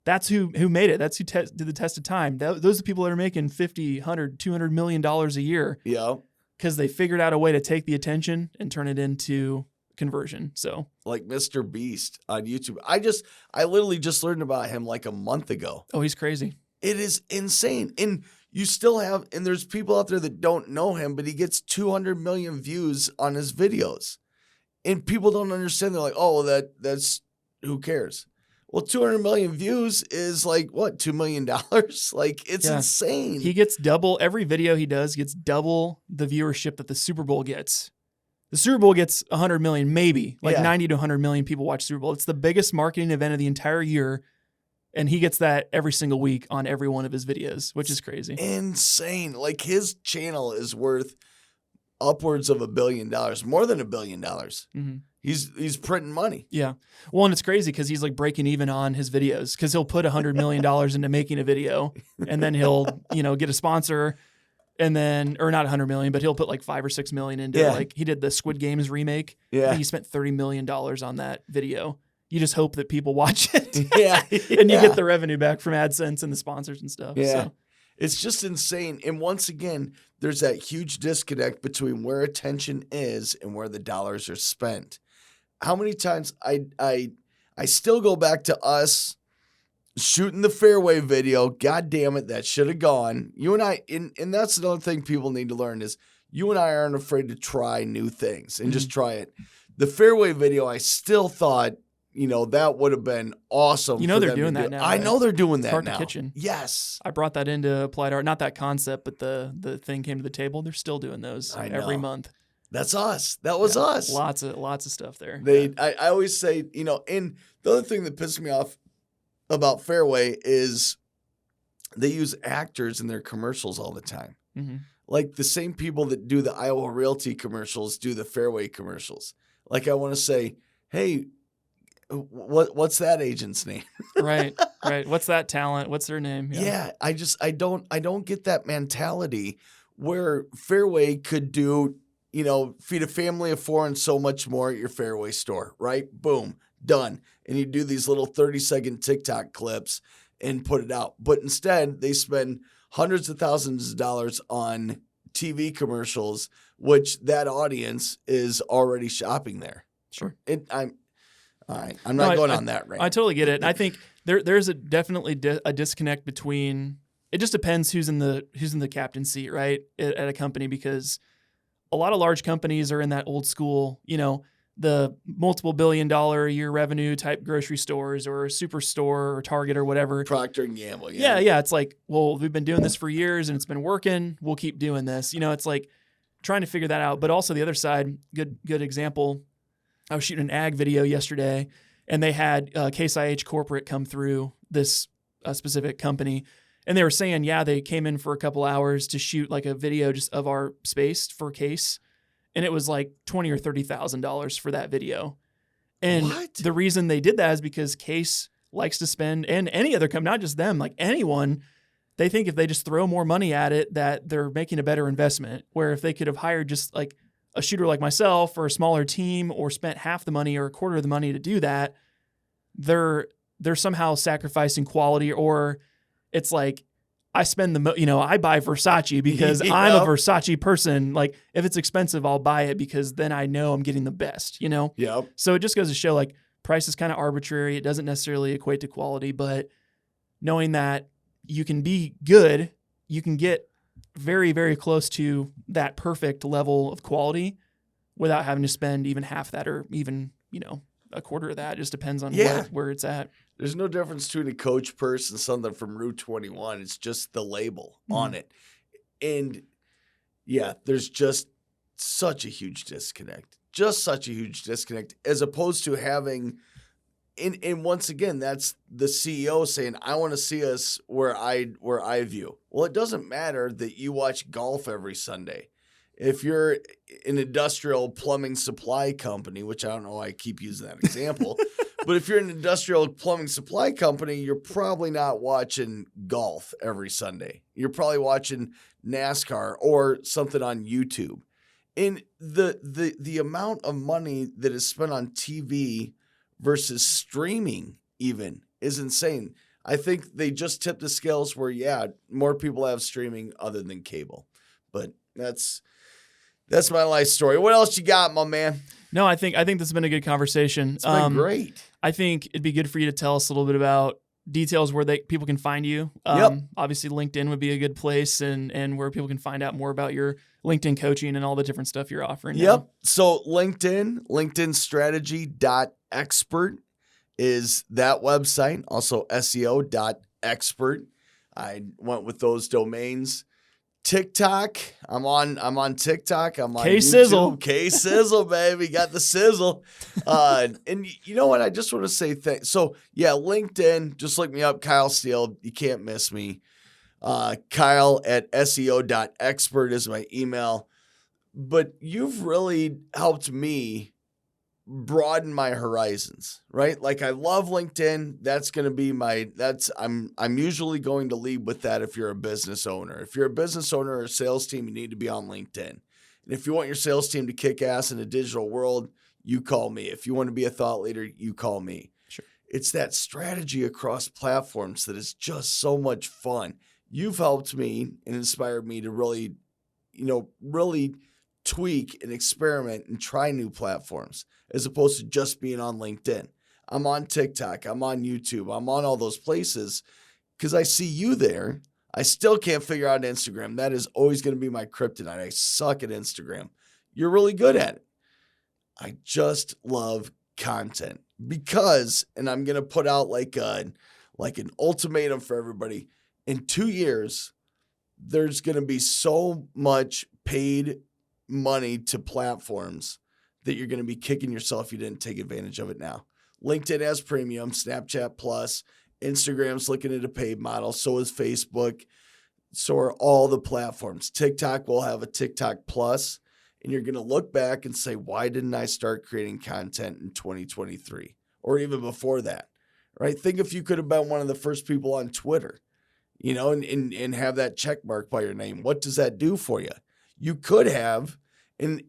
that's who made it. That's who did the test of time. Those are the people that are making $50, $100, $200 million a year. Yeah. Because they figured out a way to take the attention and turn it into conversion. So, like Mr. Beast on YouTube. I literally just learned about him like a month ago. oh, he's crazy. It is insane. And you still have, and there's people out there that don't know him, but he gets 200 million views on his videos. And people don't understand. They're like, oh, well, that's who cares? Well, 200 million views is like, what, $2 million? Like, it's insane. He gets double, every video he does gets double the viewership that the Super Bowl gets. The Super Bowl gets 100 million, maybe. Like 90 to 100 million people watch Super Bowl. It's the biggest marketing event of the entire year. And he gets that every single week on every one of his videos, which is crazy. Insane. Like, his channel is worth upwards of $1 billion, more than $1 billion. Mm-hmm. He's printing money. Yeah. Well, and it's crazy because he's like breaking even on his videos, because he'll put $100 million into making a video, and then he'll, get a sponsor, and then, or not 100 million, but he'll put like 5 or 6 million into it. Like, he did the Squid Games remake. Yeah. He spent $30 million on that video. You just hope that people watch it. And you get the revenue back from AdSense and the sponsors and stuff. Yeah. So. It's just insane. And once again, there's that huge disconnect between where attention is and where the dollars are spent. How many times I still go back to us shooting the fairway video. God damn it, that should have gone. You and I, and that's another thing people need to learn, is you and I aren't afraid to try new things and just try it. The fairway video, I still thought, that would have been awesome. They're doing that now. I know they're doing that Cart now. to Kitchen. Yes. I brought that into Applied Art. Not that concept, but the thing came to the table. They're still doing those every month. That's us. That was us. Lots of stuff there. I always say, and the other thing that pisses me off about Fairway is they use actors in their commercials all the time. Mm-hmm. Like, the same people that do the Iowa Realty commercials do the Fairway commercials. Like, I want to say, hey, what's that agent's name? Right. What's that talent? What's their name? Yeah. I don't get that mentality where Fairway could do, feed a family of 4 and so much more at your Fairway store, right? Boom, done. And you do these little 30-second TikTok clips and put it out. But instead, they spend hundreds of thousands of dollars on TV commercials, which that audience is already shopping there. Sure. All right. I'm not going on that right. I totally get it. And I think there's definitely a disconnect between. It just depends who's in the captain's seat, right, at a company, because a lot of large companies are in that old school, the multiple $1 billion a year revenue type grocery stores or Superstore or Target or whatever. Procter & Gamble. Yeah. It's like, well, we've been doing this for years and it's been working. We'll keep doing this. It's like trying to figure that out. But also the other side, good example. I was shooting an ag video yesterday, and they had Case IH Corporate come through this specific company, and they were saying, they came in for a couple hours to shoot like a video just of our space for Case, and it was like $20,000 or $30,000 for that video. And the reason they did that is because Case likes to spend, and any other company, not just them, like anyone, they think if they just throw more money at it, that they're making a better investment. Where if they could have hired just like a shooter like myself or a smaller team, or spent half the money or a quarter of the money to do that, they're somehow sacrificing quality. Or it's like, I spend I buy Versace because I'm a Versace person. Like, if it's expensive, I'll buy it because then I know I'm getting the best, Yep. So it just goes to show, like, price is kind of arbitrary. It doesn't necessarily equate to quality, but knowing that you can be good, you can get very, very close to that perfect level of quality without having to spend even half that, or even, a quarter of that. It just depends on where it's at. There's no difference between a coach purse and something from Route 21. It's just the label on it. And there's just such a huge disconnect. Just such a huge disconnect as opposed to having, and once again, that's the CEO saying, I want to see us where I view. Well, it doesn't matter that you watch golf every Sunday. If you're an industrial plumbing supply company, which I don't know why I keep using that example, but if you're an industrial plumbing supply company, you're probably not watching golf every Sunday. You're probably watching NASCAR or something on YouTube. And the amount of money that is spent on TV versus streaming even is insane. I think they just tipped the scales where, more people have streaming other than cable. But that's my life story. What else you got, my man? No, I think this has been a good conversation. It's been great. I think it'd be good for you to tell us a little bit about details where people can find you. Obviously, LinkedIn would be a good place, and where people can find out more about your LinkedIn coaching and all the different stuff you're offering. Yep. So LinkedInstrategy.expert is that website. Also SEO.expert. I went with those domains. TikTok. I'm on TikTok. I'm on K-Sizzle. K-Sizzle, baby. Got the sizzle. And you know what? I just want to say thanks. So, LinkedIn, just look me up, Kyle Steele. You can't miss me. Kyle at SEO.expert is my email. But you've really helped me broaden my horizons, right? Like I love LinkedIn. That's going to be I'm usually going to lead with that if you're a business owner. If you're a business owner or a sales team, you need to be on LinkedIn. And if you want your sales team to kick ass in a digital world, you call me. If you want to be a thought leader, you call me. Sure. It's that strategy across platforms that is just so much fun. You've helped me and inspired me to really tweak and experiment and try new platforms as opposed to just being on LinkedIn. I'm on TikTok. I'm on YouTube. I'm on all those places because I see you there. I still can't figure out Instagram. That is always going to be my kryptonite. I suck at Instagram. You're really good at it. I just love content because, and I'm going to put out like an ultimatum for everybody. In 2 years, there's going to be so much paid money to platforms that you're going to be kicking yourself if you didn't take advantage of it now. LinkedIn has premium, Snapchat Plus, Instagram's looking at a paid model, so is Facebook, so are all the platforms. TikTok will have a TikTok Plus, and you're going to look back and say, why didn't I start creating content in 2023 or even before that, right? Think if you could have been one of the first people on Twitter, and have that check mark by your name. What does that do for you? You could have, and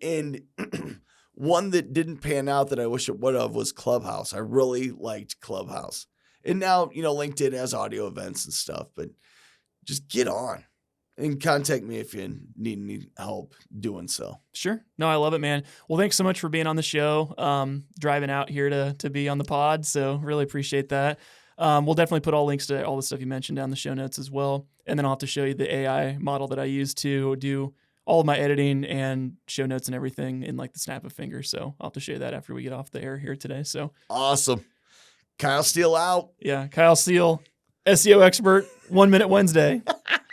one that didn't pan out that I wish it would have was Clubhouse. I really liked Clubhouse. And now, LinkedIn has audio events and stuff, but just get on and contact me if you need any help doing so. Sure. No, I love it, man. Well, thanks so much for being on the show, driving out here to be on the pod. So really appreciate that. We'll definitely put all links to all the stuff you mentioned down the show notes as well. And then I'll have to show you the AI model that I use to do all of my editing and show notes and everything in like the snap of fingers. So I'll have to show you that after we get off the air here today. So awesome. Kyle Steele out. Yeah. Kyle Steele, SEO expert, 1 Minute Wednesday.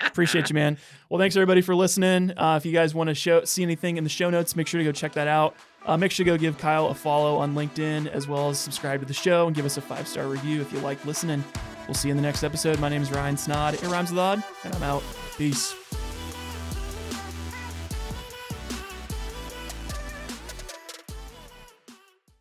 Appreciate you, man. Well, thanks everybody for listening. If you guys want to see anything in the show notes, make sure to go check that out. Make sure to go give Kyle a follow on LinkedIn, as well as subscribe to the show and give us a 5-star review if you like listening. We'll see you in the next episode. My name is Ryan Snod. It rhymes with odd, and I'm out. Peace.